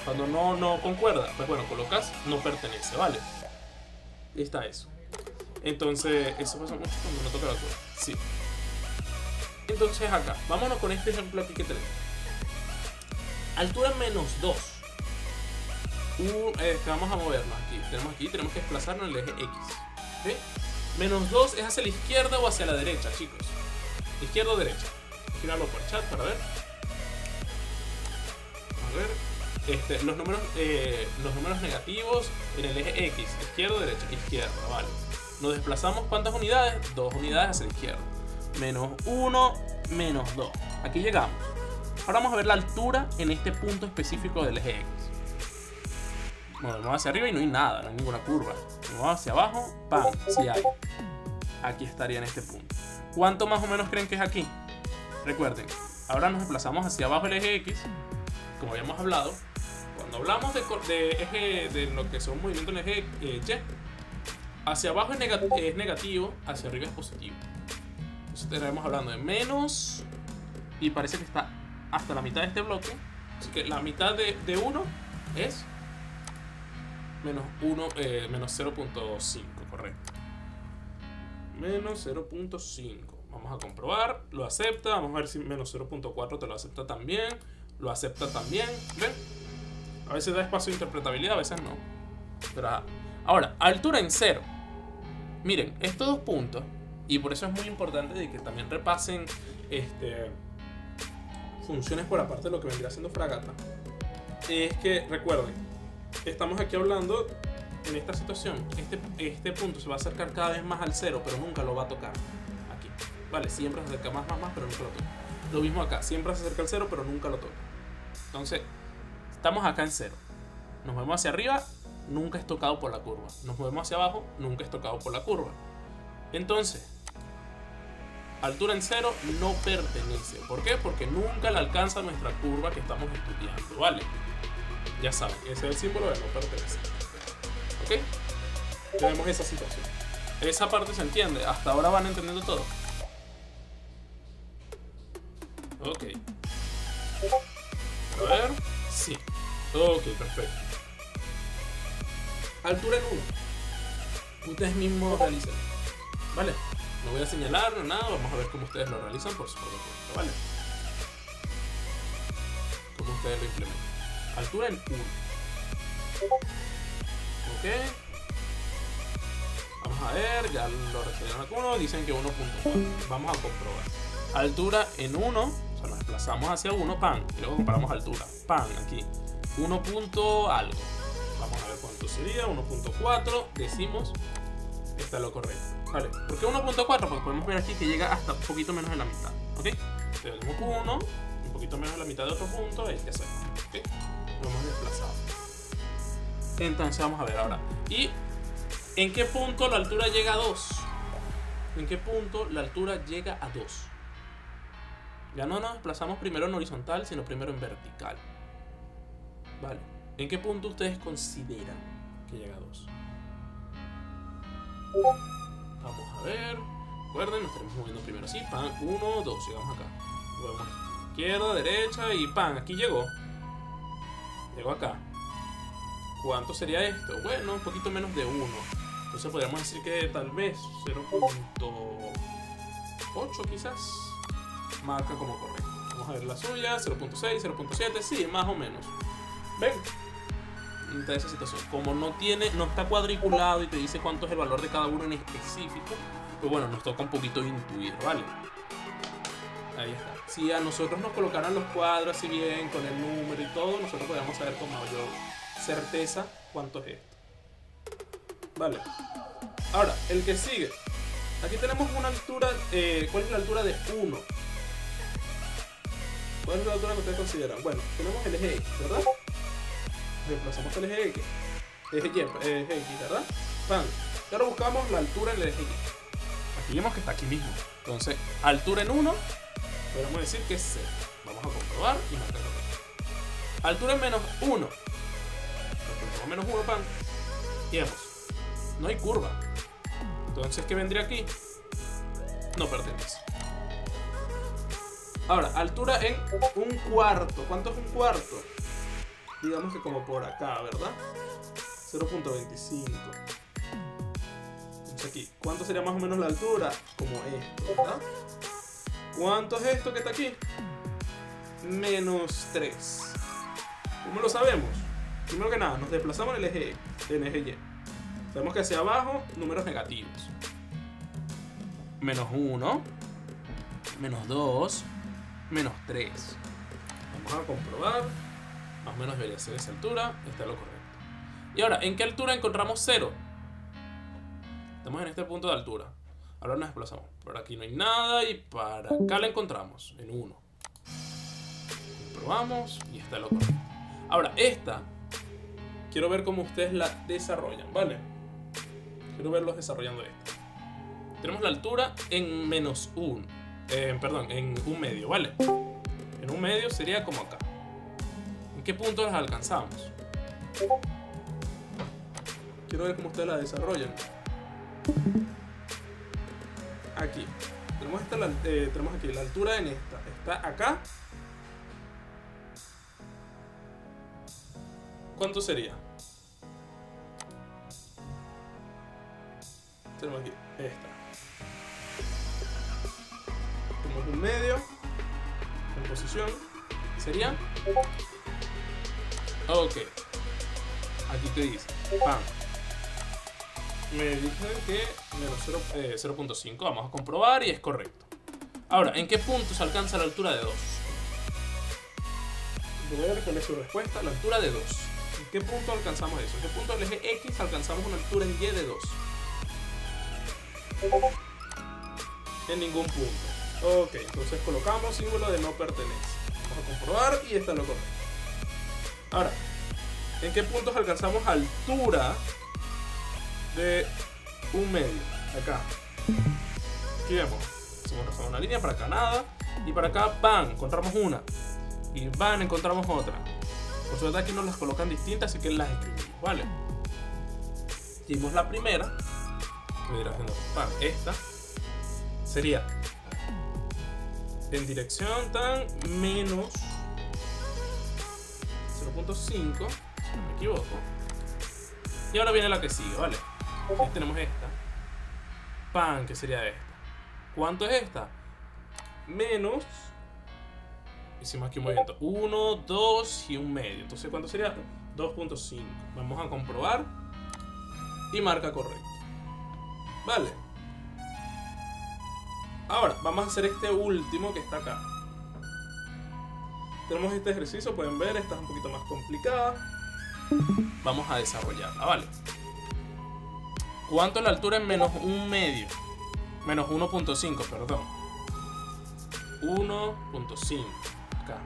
Cuando no concuerda. Pues bueno, colocas no pertenece, ¿vale? Y está eso. Entonces, eso pasa mucho cuando no toca la altura. Sí. Entonces acá, vámonos con este ejemplo aquí que tenemos. Altura menos 2. Vamos a movernos aquí. Tenemos que desplazarnos en el eje X. ¿Sí? Menos 2 es hacia la izquierda o hacia la derecha, chicos. Izquierda o derecha. Escríbanlo por chat para ver. A ver. Los números negativos en el eje X. Izquierda o derecha. Izquierda, vale. Nos desplazamos ¿cuántas unidades? 2 unidades hacia la izquierda. Menos 1, menos 2. Aquí llegamos. Ahora vamos a ver la altura en este punto específico del eje X. Nos movemos hacia arriba y no hay nada, no hay ninguna curva. Nos movemos hacia abajo, ¡pam! Sí hay. Aquí estaría en este punto. ¿Cuánto más o menos creen que es aquí? Recuerden, ahora nos desplazamos hacia abajo el eje X. Como habíamos hablado, cuando hablamos de lo que son movimientos en el eje Y, hacia abajo es negativo, hacia arriba es positivo. Entonces estaremos hablando de menos, y parece que está hasta la mitad de este bloque. Así que la mitad de 1 es menos 0.5, correcto. Menos 0.5. Vamos a comprobar. Lo acepta. Vamos a ver si menos 0.4 te lo acepta también. Lo acepta también. ¿Ven? A veces da espacio de interpretabilidad, a veces no. Pero ahora, altura en 0. Miren, estos dos puntos, y por eso es muy importante de que también repasen funciones por aparte de lo que vendría siendo Fragata. Es que recuerden, estamos aquí hablando en esta situación. Este punto se va a acercar cada vez más al 0, pero nunca lo va a tocar. Aquí, vale, siempre se acerca más, pero nunca lo toca. Lo mismo acá, siempre se acerca al 0, pero nunca lo toca. Entonces, estamos acá en 0. Nos movemos hacia arriba, nunca es tocado por la curva. Nos movemos hacia abajo, nunca es tocado por la curva. Entonces, altura en 0 no pertenece. ¿Por qué? Porque nunca le alcanza nuestra curva que estamos estudiando, ¿vale? Ya saben, ese es el símbolo de no pertenecer. ¿Ok? Tenemos esa situación. Esa parte se entiende. Hasta ahora van entendiendo todo. Ok. Sí. Ok, perfecto. Altura en 1. Ustedes mismos realicen. ¿Vale? No voy a señalar nada, vamos a ver cómo ustedes lo realizan por su propia cuenta, ¿vale? Cómo ustedes lo implementan. Altura en 1. Ok. Vamos a ver, ya lo refieren a 1, dicen que 1.4. Vamos a comprobar. Altura en 1, o sea, nos desplazamos hacia 1, pan, y luego comparamos altura. Pan, aquí. 1 punto algo. Vamos a ver cuánto sería, 1.4, decimos, está lo correcto. Vale, ¿por qué 1.4? Porque podemos ver aquí que llega hasta un poquito menos de la mitad, ¿ok? Tenemos 1, un poquito menos de la mitad de otro punto, y ya sabemos, ¿ok? Lo hemos desplazado. Entonces vamos a ver ahora. ¿Y en qué punto la altura llega a 2? ¿En qué punto la altura llega a 2? Ya no nos desplazamos primero en horizontal, sino primero en vertical. Vale. ¿En qué punto ustedes consideran que llega a 2? Vamos a ver. Recuerden, nos estaremos moviendo primero así. Pan, 1, 2. Llegamos acá. Movemos izquierda, derecha y pan. Aquí llegó. Llegó acá. ¿Cuánto sería esto? Bueno, un poquito menos de 1. Entonces podríamos decir que tal vez 0.8 quizás. Marca como correcto. Vamos a ver la suya. 0.6, 0.7. Sí, más o menos. ¿Ven? De esa situación. Como no está cuadriculado y te dice cuánto es el valor de cada uno en específico, pues bueno, nos toca un poquito intuir, ¿vale? Ahí está. Si a nosotros nos colocaran los cuadros así bien, con el número y todo, nosotros podríamos saber con mayor certeza cuánto es esto. Vale. Ahora, el que sigue. Aquí tenemos una altura. ¿Cuál es la altura de 1? ¿Cuál es la altura que ustedes consideran? Bueno, tenemos el eje X, ¿verdad? Reemplazamos el eje X. Eje X, ¿verdad? Pan. Y ahora buscamos la altura en el eje Y. Aquí vemos que está aquí mismo. Entonces, altura en 1, podemos decir que es 0. Vamos a comprobar y marcar correcto. Altura en menos 1. Reemplazamos menos 1, pan. Y vemos. No hay curva. Entonces, ¿qué vendría aquí? No pertenece. Ahora, altura en 1/4. ¿Cuánto es 1/4? Digamos que como por acá, ¿verdad? 0.25. Entonces aquí, ¿cuánto sería más o menos la altura? Como esto, ¿verdad? ¿Cuánto es esto que está aquí? Menos 3. ¿Cómo lo sabemos? Primero que nada, nos desplazamos en el eje Y. Sabemos que hacia abajo, números negativos. Menos 1. Menos 2. Menos 3. Vamos a comprobar. Más o menos debería ser esa altura. Está lo correcto. Y ahora, ¿en qué altura encontramos 0? Estamos en este punto de altura. Ahora nos desplazamos. Por aquí no hay nada y para acá la encontramos en 1. Comprobamos y está lo correcto. Ahora, esta quiero ver cómo ustedes la desarrollan, ¿vale? Quiero verlos desarrollando esta. Tenemos la altura en menos 1. Perdón, en 1/2, ¿vale? En 1/2 sería como acá. ¿En qué punto las alcanzamos? Quiero ver cómo ustedes la desarrollan. Aquí. Tenemos aquí la altura en esta. Está acá. ¿Cuánto sería? Tenemos aquí esta. Tenemos 1/2 en posición. Sería. Ok. Aquí te dice. Pam. Me dicen que menos 0.5. Vamos a comprobar y es correcto. Ahora, ¿en qué punto se alcanza la altura de 2? Voy a ver cuál es su respuesta. La altura de 2. ¿En qué punto alcanzamos eso? ¿En qué punto del eje X alcanzamos una altura en Y de 2? En ningún punto. Ok, entonces colocamos símbolo de no pertenece. Vamos a comprobar y está lo correcto. Ahora, ¿en qué puntos alcanzamos altura de 1/2? Acá. Aquí vemos. Hacemos una línea, para acá nada. Y para acá, van, encontramos una. Y van, encontramos otra. Por suerte aquí nos las colocan distintas, así que las escribimos, ¿vale? Hicimos la primera. Voy a ir haciendo pan. Esta sería en dirección tan menos 0.5, si no me equivoco. Y ahora viene la que sigue, ¿vale? Aquí tenemos esta. Pan, que sería esta. ¿Cuánto es esta? Menos... Hicimos aquí un movimiento. 1, 2 y un medio. Entonces, ¿cuánto sería? 2.5. Vamos a comprobar. Y marca correcto. Vale. Ahora, vamos a hacer este último que está acá. Tenemos este ejercicio, pueden ver, esta es un poquito más complicada. Vamos a desarrollarla, ¿vale? ¿Cuánto es la altura en menos un medio? Menos 1.5, perdón. 1.5. Acá.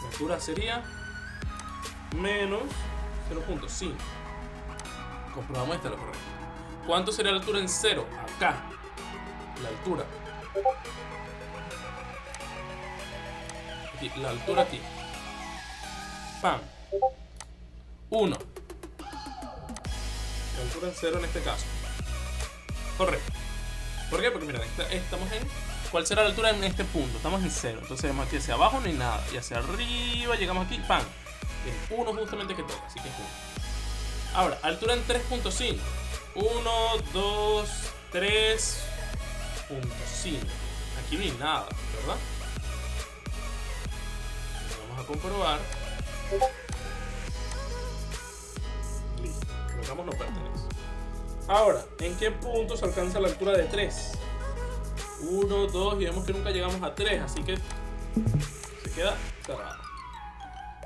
La altura sería menos 0.5. Comprobamos esta, lo correcto. ¿Cuánto sería la altura en 0? Acá. La altura. Aquí, la altura aquí. Pam. 1. La altura en 0 en este caso. Correcto. ¿Por qué? Porque mira, estamos en... ¿Cuál será la altura en este punto? Estamos en 0. Entonces vemos aquí hacia abajo no hay nada. Y hacia arriba llegamos aquí, ¡pam! El 1 justamente que toca, así que es 1. Ahora, altura en 3.5. 1, 2, 3.5. Aquí no hay nada, ¿verdad? Vamos a comprobar. Listo. Colocamos no pertenece. Ahora, ¿en qué punto se alcanza la altura de 3? 1, 2 y vemos que nunca llegamos a 3, así que se queda cerrado.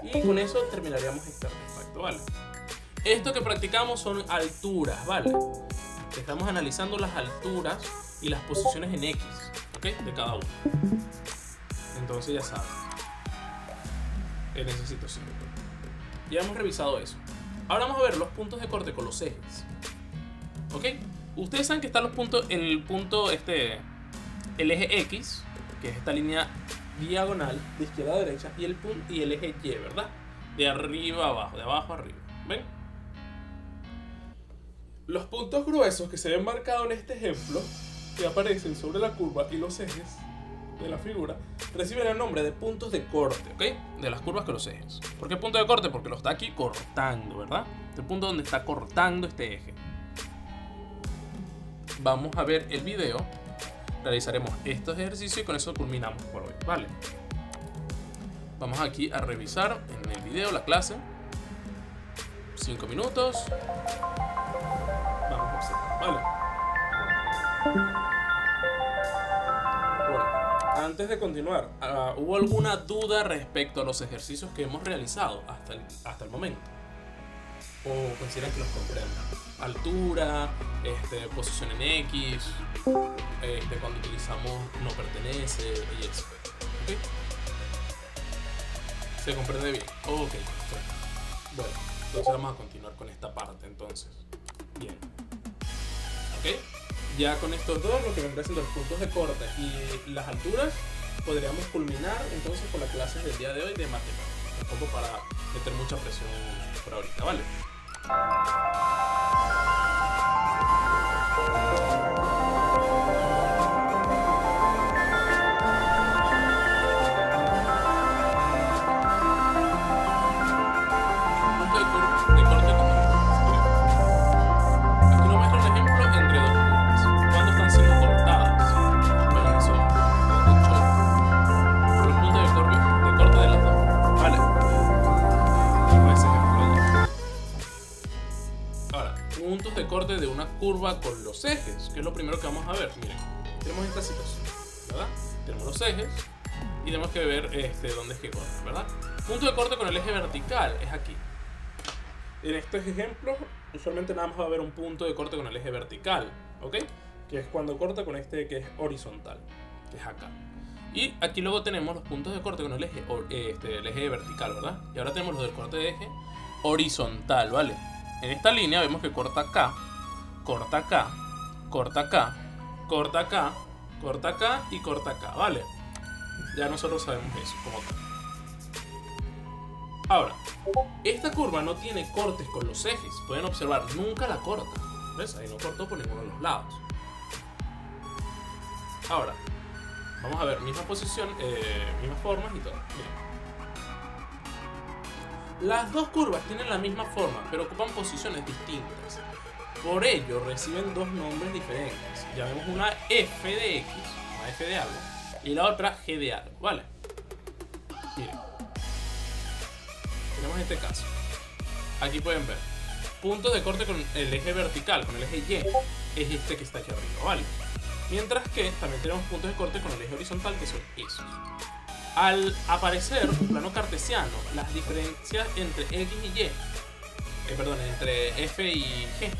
Y con eso terminaríamos este artefacto, ¿vale? Esto que practicamos son alturas, ¿vale? Estamos analizando las alturas y las posiciones en X, ¿ok? De cada uno. Entonces ya saben, en esa situación. Ya hemos revisado eso. Ahora vamos a ver los puntos de corte con los ejes. ¿Ok? Ustedes saben que están los puntos, el eje X, que es esta línea diagonal de izquierda a derecha, y el eje Y, ¿verdad? De arriba a abajo, de abajo a arriba. ¿Ven? Los puntos gruesos que se ven marcados en este ejemplo, que aparecen sobre la curva y los ejes de la figura, reciben el nombre de puntos de corte, ¿ok? De las curvas con los ejes. ¿Por qué punto de corte? Porque lo está aquí cortando, ¿verdad? Este punto donde está cortando este eje. Vamos a ver el video. Realizaremos estos ejercicios y con eso culminamos por hoy, ¿vale? Vamos aquí a revisar en el video la clase. 5 minutos. Vamos a observar, ¿vale? Bueno, antes de continuar, ¿hubo alguna duda respecto a los ejercicios que hemos realizado hasta el momento? ¿O consideran que los comprendan? Altura, posición en X, cuando utilizamos no pertenece y eso. ¿Ok? ¿Se comprende bien? Ok, perfecto. Bueno, entonces vamos a continuar con esta parte entonces. Bien. ¿Ok? Ya con estos dos, lo que vendrá siendo los puntos de corte y las alturas, podríamos culminar entonces con las clases del día de hoy de matemáticas. Tampoco para meter mucha presión por ahorita, ¿vale? Corte de una curva con los ejes, que es lo primero que vamos a ver. Miren, tenemos esta situación, ¿verdad? Tenemos los ejes y tenemos que ver dónde es que corre, ¿verdad? Punto de corte con el eje vertical es aquí. En estos ejemplos, usualmente nada más va a haber un punto de corte con el eje vertical, ¿ok? Que es cuando corta con este que es horizontal, que es acá. Y aquí luego tenemos los puntos de corte con el eje, el eje vertical, ¿verdad? Y ahora tenemos los del corte de eje horizontal, ¿vale? En esta línea vemos que corta acá, corta acá, corta acá, corta acá, corta acá y corta acá, ¿vale? Ya nosotros sabemos eso, como acá. Ahora, esta curva no tiene cortes con los ejes. Pueden observar, nunca la corta. ¿Ves? Ahí no cortó por ninguno de los lados. Ahora, vamos a ver misma posición, mismas formas y todo. Miren. Las dos curvas tienen la misma forma, pero ocupan posiciones distintas. Por ello reciben dos nombres diferentes. Llamemos una f de x, una f de algo, y la otra g de algo, ¿vale? Miren, tenemos este caso. Aquí pueden ver puntos de corte con el eje vertical, con el eje y, es este que está aquí arriba, ¿vale? Mientras que también tenemos puntos de corte con el eje horizontal, que son esos. Al aparecer un plano cartesiano, las diferencias entre x y y, entre f y g,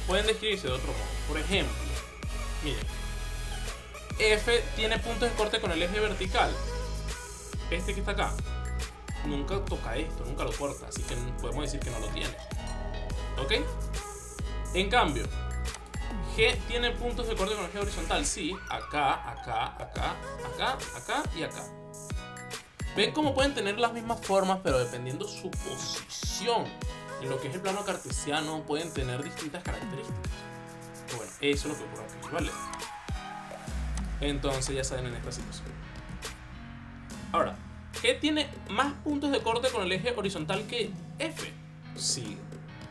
pueden describirse de otro modo. Por ejemplo, miren, f tiene puntos de corte con el eje vertical. Este que está acá nunca toca esto, nunca lo corta, así que podemos decir que no lo tiene. ¿Ok? En cambio, G tiene puntos de corte con el eje horizontal, sí, acá, acá, acá, acá, acá y acá. Ven cómo pueden tener las mismas formas, pero dependiendo su posición en lo que es el plano cartesiano, pueden tener distintas características. Bueno, eso es lo que ocurre aquí, ¿vale? Entonces ya saben en esta situación. Ahora, G tiene más puntos de corte con el eje horizontal que F. Sí.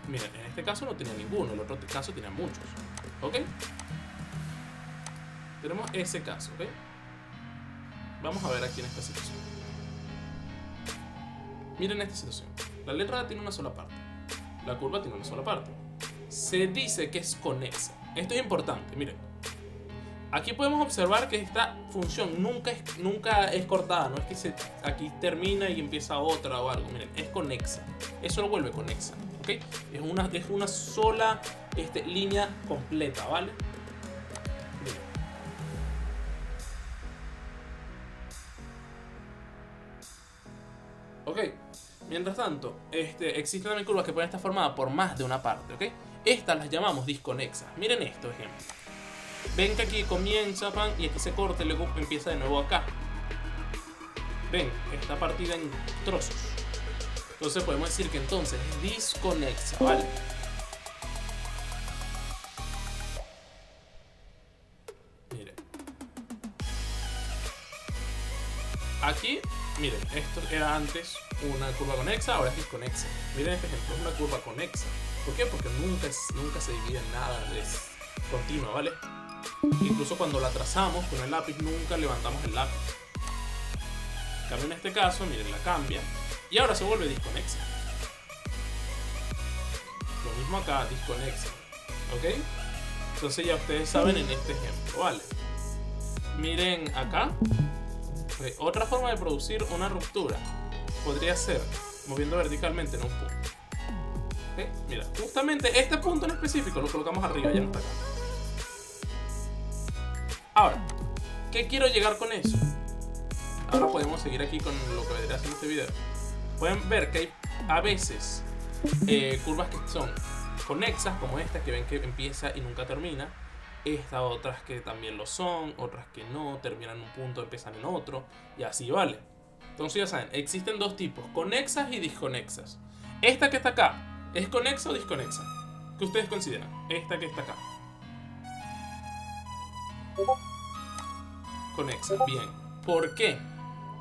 Miren, en este caso no tenía ninguno, en el otro caso tenía muchos. ¿Ok? Tenemos ese caso, ¿ok? Vamos a ver aquí en esta situación. Miren esta situación. La letra tiene una sola parte. La curva tiene una sola parte. Se dice que es conexa. Esto es importante, miren. Aquí podemos observar que esta función nunca es cortada. No es que aquí termina y empieza otra o algo. Miren, es conexa. Eso lo vuelve conexa. ¿Ok? Es una sola línea completa, ¿vale? Miren. Ok. Mientras tanto, existen también curvas que pueden estar formadas por más de una parte, ¿ok? Estas las llamamos disconexas. Miren esto, ejemplo. Ven que aquí comienza, pan, y aquí se corta y luego empieza de nuevo acá. Ven, está partida en trozos. Entonces podemos decir que entonces es disconexa, ¿vale? Miren. Aquí, miren, esto era antes una curva conexa, ahora es disconexa. Miren este ejemplo, es una curva conexa. ¿Por qué? Porque nunca se divide en nada, es continua, ¿vale? Incluso cuando la trazamos con el lápiz, nunca levantamos el lápiz. En cambio, en este caso, miren, la cambia y ahora se vuelve disconexa. Lo mismo acá, disconexa. ¿Ok? Entonces ya ustedes saben en este ejemplo, ¿vale? Miren acá. Okay. Otra forma de producir una ruptura podría ser moviendo verticalmente en un punto. ¿Okay? Mira, justamente este punto en específico lo colocamos arriba, ya no está acá. Ahora, ¿qué quiero llegar con eso? Ahora podemos seguir aquí con lo que vendría haciendo este video. Pueden ver que hay a veces curvas que son conexas, como esta que ven que empieza y nunca termina. Estas otras que también lo son, otras que no, terminan en un punto, empiezan en otro, y así, ¿vale? Entonces ya saben, existen dos tipos, conexas y disconexas. Esta que está acá, ¿es conexa o disconexa? ¿Qué ustedes consideran? Esta que está acá. Conexa, bien. ¿Por qué?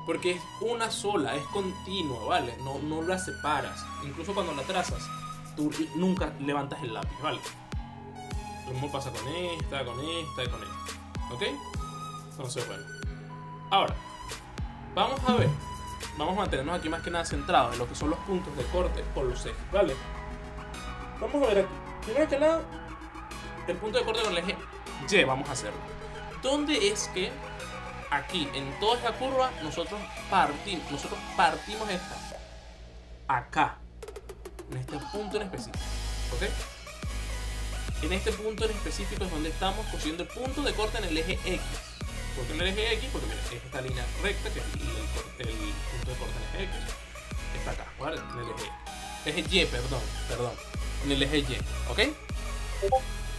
Porque es una sola, es continua, ¿vale? No la separas. Incluso cuando la trazas, tú nunca levantas el lápiz, ¿vale? Lo mismo pasa con esta y con esta. ¿Ok? Entonces, bueno. Ahora, vamos a ver. Vamos a mantenernos aquí más que nada centrados en lo que son los puntos de corte por los ejes, ¿vale? Vamos a ver aquí. Primero que nada, el punto de corte con el eje Y, vamos a hacerlo. ¿Dónde es que aquí, en toda esta curva, nosotros partimos esta? Acá. En este punto en específico. ¿Ok? En este punto en específico es donde estamos consiguiendo el punto de corte en el eje X. ¿Por qué en el eje X? Porque mira, es esta línea recta que es el punto de corte en el eje X. Está acá, ¿vale? En el eje Y, perdón. En el eje Y, ¿ok?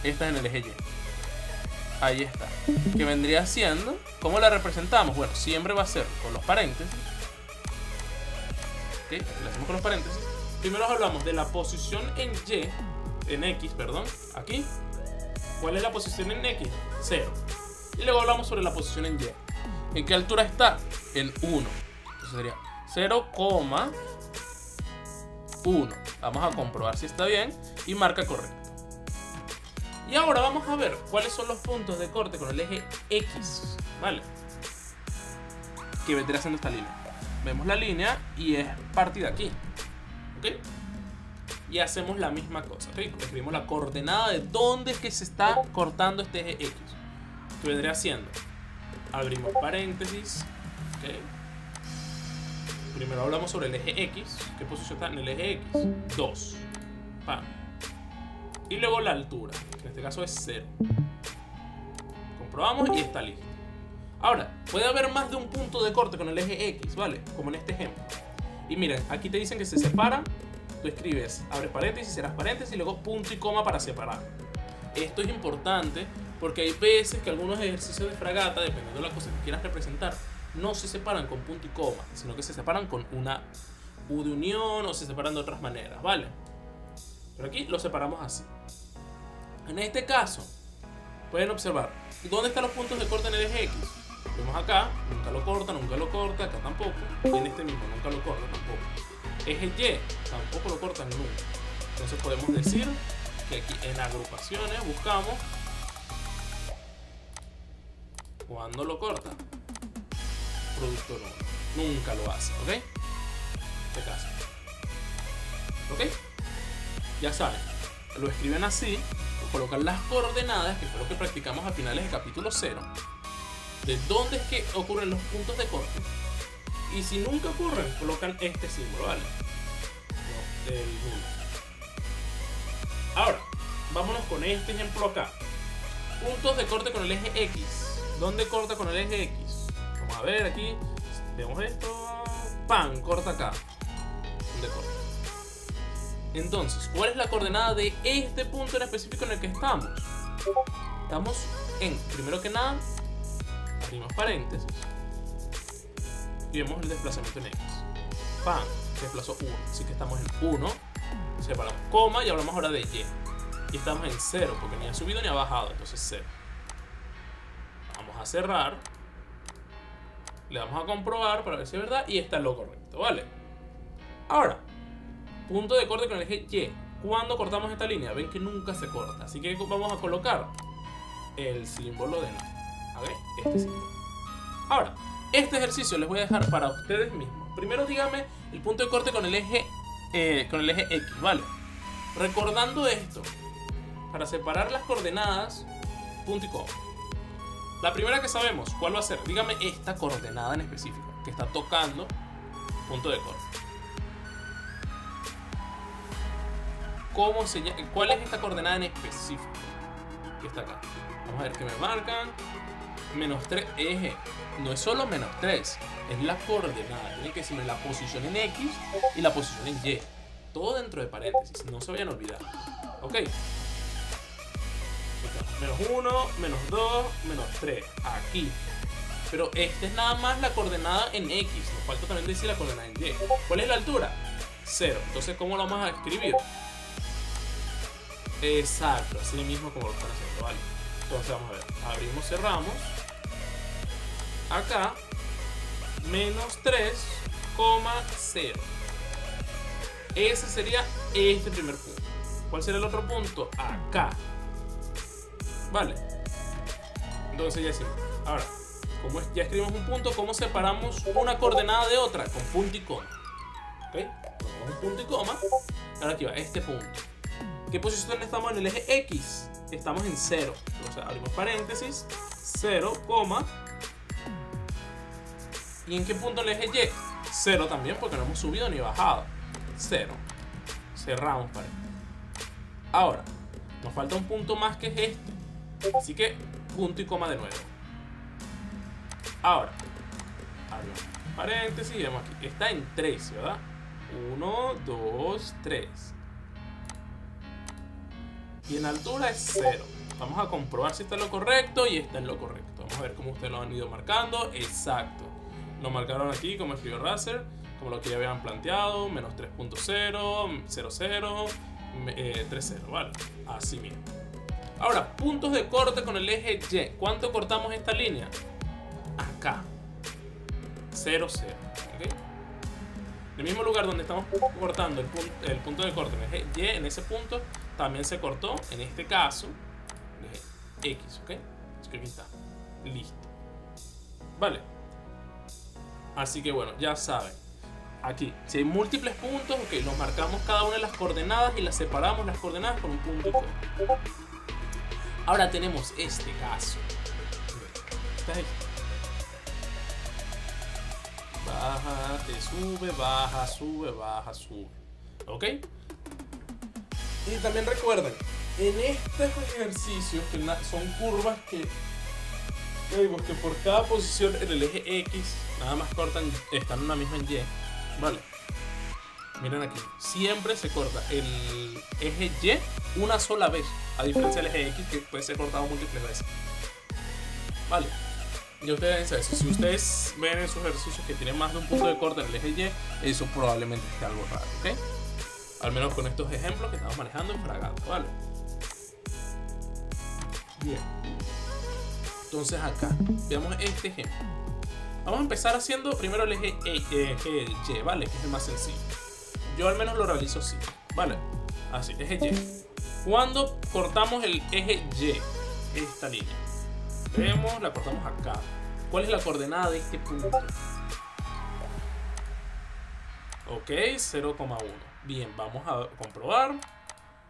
Esta es en el eje Y. Ahí está. Que vendría siendo, ¿cómo la representamos? Bueno, siempre va a ser con los paréntesis. ¿Ok? Lo hacemos con los paréntesis. Primero hablamos de la posición en Y. En X, perdón, aquí. ¿Cuál es la posición en X? 0. Y luego hablamos sobre la posición en Y. ¿En qué altura está? En 1. Entonces sería 0, 1. Vamos a comprobar si está bien y marca correcto. Y ahora vamos a ver cuáles son los puntos de corte con el eje X, ¿vale? Que vendría siendo esta línea. Vemos la línea y es parte de aquí, ¿ok? Y hacemos la misma cosa, ¿ok? Escribimos la coordenada de dónde es que se está cortando este eje X, que vendría siendo, abrimos paréntesis, ¿ok? Primero hablamos sobre el eje X. ¿Qué posición está en el eje X? 2. Pam. Y luego la altura, que en este caso es 0. Comprobamos y está listo. Ahora, puede haber más de un punto de corte con el eje X, ¿vale? Como en este ejemplo. Y miren, aquí te dicen que se separan. Tú escribes, abres paréntesis, cierras paréntesis y luego punto y coma para separar. Esto es importante porque hay veces que algunos ejercicios de fragata, dependiendo de la cosa que quieras representar, no se separan con punto y coma, sino que se separan con una U de unión o se separan de otras maneras, ¿vale? Pero aquí lo separamos así. En este caso, pueden observar, ¿dónde están los puntos de corte en el eje X? Vemos acá, nunca lo corta, acá tampoco. Y en este mismo, nunca lo corta tampoco. Eje Y, tampoco lo cortan nunca. Entonces podemos decir que aquí en agrupaciones buscamos cuando lo corta. Producto no, nunca lo hace, ¿ok? En este caso, ¿ok? Ya saben, lo escriben así, colocan las coordenadas, que fue lo que practicamos a finales del capítulo 0, de dónde es que ocurren los puntos de corte, y si nunca ocurren, colocan este símbolo, ¿vale? No, el nulo. Ahora, vámonos con este ejemplo acá. Puntos de corte con el eje X. ¿Dónde corta con el eje X? Vamos a ver aquí, vemos esto, ¡pam! Corta acá. ¿Dónde corta? Entonces, ¿cuál es la coordenada de este punto en específico en el que estamos? Estamos en, primero que nada, abrimos paréntesis y vemos el desplazamiento en X. ¡Pam! Desplazó 1, así que estamos en 1, separamos coma y hablamos ahora de Y. Y estamos en 0, porque ni ha subido ni ha bajado, entonces 0. Vamos a cerrar. Le vamos a comprobar para ver si es verdad y está en lo correcto, ¿vale? Ahora, punto de corte con el eje Y. ¿Cuándo cortamos esta línea? Ven que nunca se corta, así que vamos a colocar el símbolo de no. A ver, este símbolo. Ahora, este ejercicio les voy a dejar para ustedes mismos. Primero díganme el punto de corte con el eje X, ¿vale? Recordando esto, para separar las coordenadas, punto y coma. La primera que sabemos, ¿cuál va a ser? Dígame esta coordenada en específico, que está tocando punto de corte. ¿Cuál es esta coordenada en específico? Que está acá. Vamos a ver qué me marcan. Menos 3, eje. No es solo menos 3, es la coordenada. Tienen que decirme la posición en X y la posición en Y. Todo dentro de paréntesis, no se vayan a olvidar. Ok. Menos 1, menos 2, menos 3. Aquí. Pero esta es nada más la coordenada en X. Nos falta también decir la coordenada en Y. ¿Cuál es la altura? 0. Entonces, ¿cómo lo vamos a escribir? Exacto, así mismo como lo están haciendo, ¿vale? Entonces, vamos a ver. Abrimos, cerramos. Acá, menos 3,0. Ese sería este primer punto. ¿Cuál sería el otro punto? Acá. Vale. Entonces ya decimos. Ahora, como ya escribimos un punto, ¿cómo separamos una coordenada de otra? Con punto y coma. ¿Ok? Ponemos un punto y coma. Ahora aquí va, este punto. ¿Qué posición estamos en el eje X? Estamos en 0. Entonces abrimos paréntesis. 0, ¿y en qué punto en el eje Y? 0 también, porque no hemos subido ni bajado. 0. Cerramos paréntesis. Ahora, nos falta un punto más que es este. Así que punto y coma de nuevo. Ahora, abrimos paréntesis y vemos aquí. Está en 3, ¿verdad? 1, 2, 3. Y en altura es 0. Vamos a comprobar si está en lo correcto y está en lo correcto. Vamos a ver cómo ustedes lo han ido marcando. Exacto. Lo marcaron aquí como escribió Razer, como lo que ya habían planteado. Menos 3.0, 00, 3.0, ¿vale? Así mismo. Ahora, puntos de corte con el eje Y. ¿Cuánto cortamos esta línea? Acá. 0, 0. ¿Ok? En el mismo lugar donde estamos cortando el punto de corte en el eje Y, en ese punto también se cortó, en este caso, el eje X, ¿ok? Así que aquí está. Listo. Vale. Así que bueno, ya saben. Aquí, si hay múltiples puntos, ok, los marcamos cada una de las coordenadas y las separamos las coordenadas con un punto y coma. Ahora tenemos este caso. Está ahí. Baja, te sube, baja, sube, baja, sube. ¿Ok? Y también recuerden, en estos ejercicios que son curvas que vemos que por cada posición en el eje X nada más cortan, están una misma en Y. Vale. Miren aquí, siempre se corta el eje Y una sola vez, a diferencia del eje X que puede ser cortado múltiples veces. Vale. Y ustedes deben saber eso. Si ustedes ven en sus ejercicios que tienen más de un punto de corte en el eje Y, eso probablemente esté algo raro, ¿ok? Al menos con estos ejemplos que estamos manejando en Fragata, ¿vale? Bien. Entonces acá, veamos este ejemplo. Vamos a empezar haciendo primero el eje Y, ¿vale? Que es el más sencillo. Yo al menos lo realizo así, ¿vale? Así, eje Y. Cuando cortamos el eje Y, esta línea, vemos, la cortamos acá. ¿Cuál es la coordenada de este punto? Ok, 0,1. Bien, vamos a comprobar.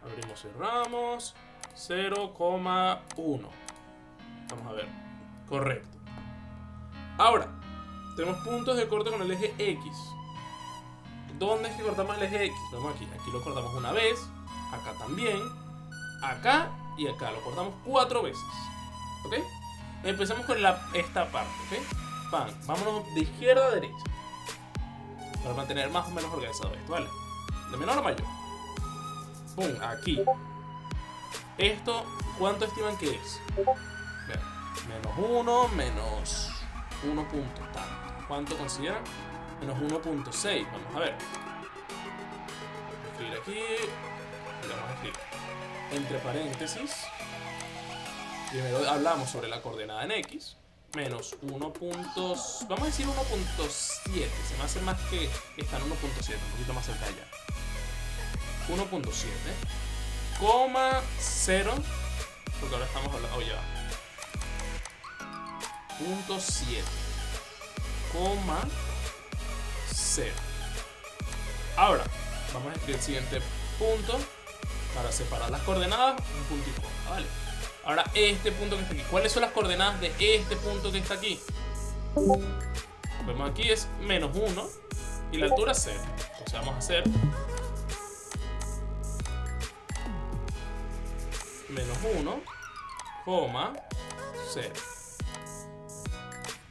Abrimos, cerramos. 0,1. Vamos a ver. Correcto. Ahora, tenemos puntos de corte con el eje X. ¿Dónde es que cortamos el eje X? Vemos aquí. Aquí lo cortamos una vez. Acá también. Acá y acá. Lo cortamos 4 veces. ¿Ok? Empecemos con esta parte. ¿Ok? Pan. Vámonos de izquierda a derecha. Para mantener más o menos organizado esto, ¿vale? De menor a mayor. Pum, aquí. Esto, ¿cuánto estiman que es? Vean, menos 1, menos 1 punto tanto. ¿Cuánto consideran? Menos 1.6. Vamos a ver. Escribir aquí. Y vamos a escribir entre paréntesis. Primero hablamos sobre la coordenada en X. Menos 1. Vamos a decir 1.7. Se me hace más que está en 1.7. Un poquito más cerca allá. 1.7. Coma 0. Porque ahora estamos hablando. Oh, ya. Punto 7. Coma 0. Ahora, vamos a escribir el siguiente punto. Para separar las coordenadas, un punto y coma, ¿vale? Ahora, este punto que está aquí. ¿Cuáles son las coordenadas de este punto que está aquí? Vemos aquí es menos 1 y la altura 0. Entonces vamos a hacer menos 1, coma 0.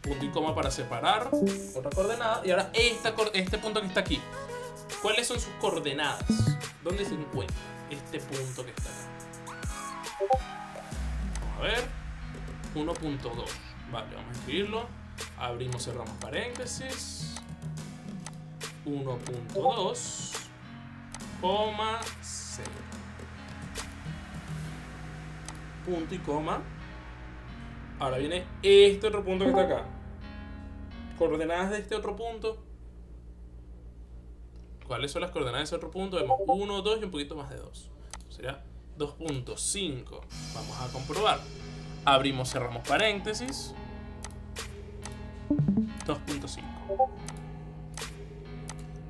Punto y coma para separar otra coordenada. Y ahora este punto que está aquí. ¿Cuáles son sus coordenadas? ¿Dónde se encuentra este punto que está acá? Vamos a ver. 1.2. Vale, vamos a escribirlo. Abrimos, cerramos paréntesis. 1.2, coma 0. Punto y coma. Ahora viene este otro punto que está acá. Coordenadas de este otro punto. ¿Cuáles son las coordenadas de ese otro punto? Vemos 1, 2 y un poquito más de 2. Sería 2.5. Vamos a comprobar. Abrimos, cerramos paréntesis. 2.5.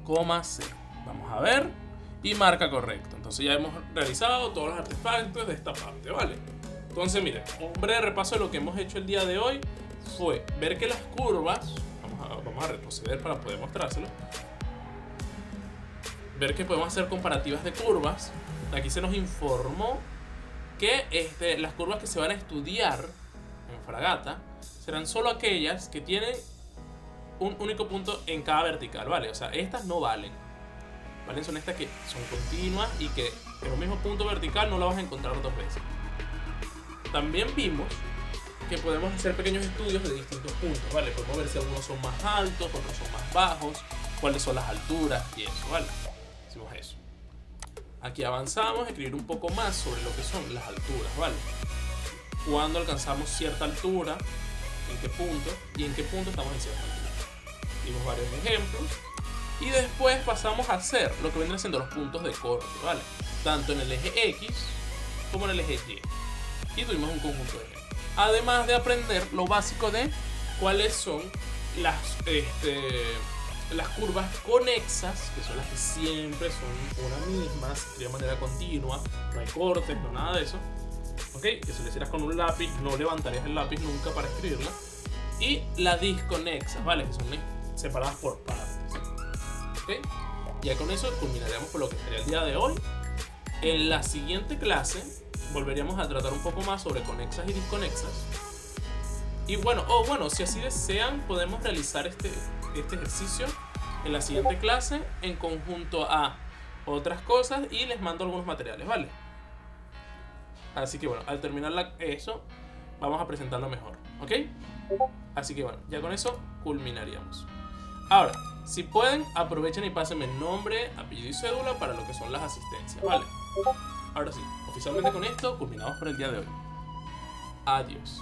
Coma 0. Vamos a ver. Y marca correcto. Entonces ya hemos realizado todos los artefactos de esta parte, ¿vale? Entonces miren, un breve repaso de lo que hemos hecho el día de hoy fue ver que las curvas, vamos a retroceder para poder mostrárselo, ver que podemos hacer comparativas de curvas. Aquí se nos informó que las curvas que se van a estudiar en Fragata serán solo aquellas que tienen un único punto en cada vertical, ¿vale? O sea, estas no valen. ¿Vale? Son estas que son continuas y que en un mismo punto vertical no la vas a encontrar dos veces. También vimos que podemos hacer pequeños estudios de distintos puntos, ¿vale? Podemos ver si algunos son más altos, otros son más bajos, cuáles son las alturas y eso, ¿vale? Hicimos eso. Aquí avanzamos a escribir un poco más sobre lo que son las alturas, ¿vale? Cuando alcanzamos cierta altura, en qué punto y en qué punto estamos en cierta altura. Vimos varios ejemplos Y después pasamos a hacer lo que vendrán siendo los puntos de corte, ¿vale? Tanto en el eje X como en el eje Y. Y tuvimos un conjunto de G. Además de aprender lo básico de cuáles son las curvas conexas, que son las que siempre son una misma, se escriben de manera continua, no hay cortes, no nada de eso. ¿Ok? Que si lo hicieras con un lápiz, no levantarías el lápiz nunca para escribirla. Y las disconexas, ¿vale? Que son separadas por partes. ¿Ok? Ya con eso culminaríamos por lo que sería el día de hoy. En la siguiente clase volveríamos a tratar un poco más sobre conexas y disconexas. Y bueno, si así desean, podemos realizar este ejercicio en la siguiente clase en conjunto a otras cosas y les mando algunos materiales, ¿vale? Así que bueno, al terminar eso, vamos a presentarlo mejor, ¿ok? Así que bueno, ya con eso culminaríamos. Ahora, si pueden, aprovechen y pásenme nombre, apellido y cédula para lo que son las asistencias, ¿vale? Ahora sí, oficialmente con esto culminamos por el día de hoy. Adiós.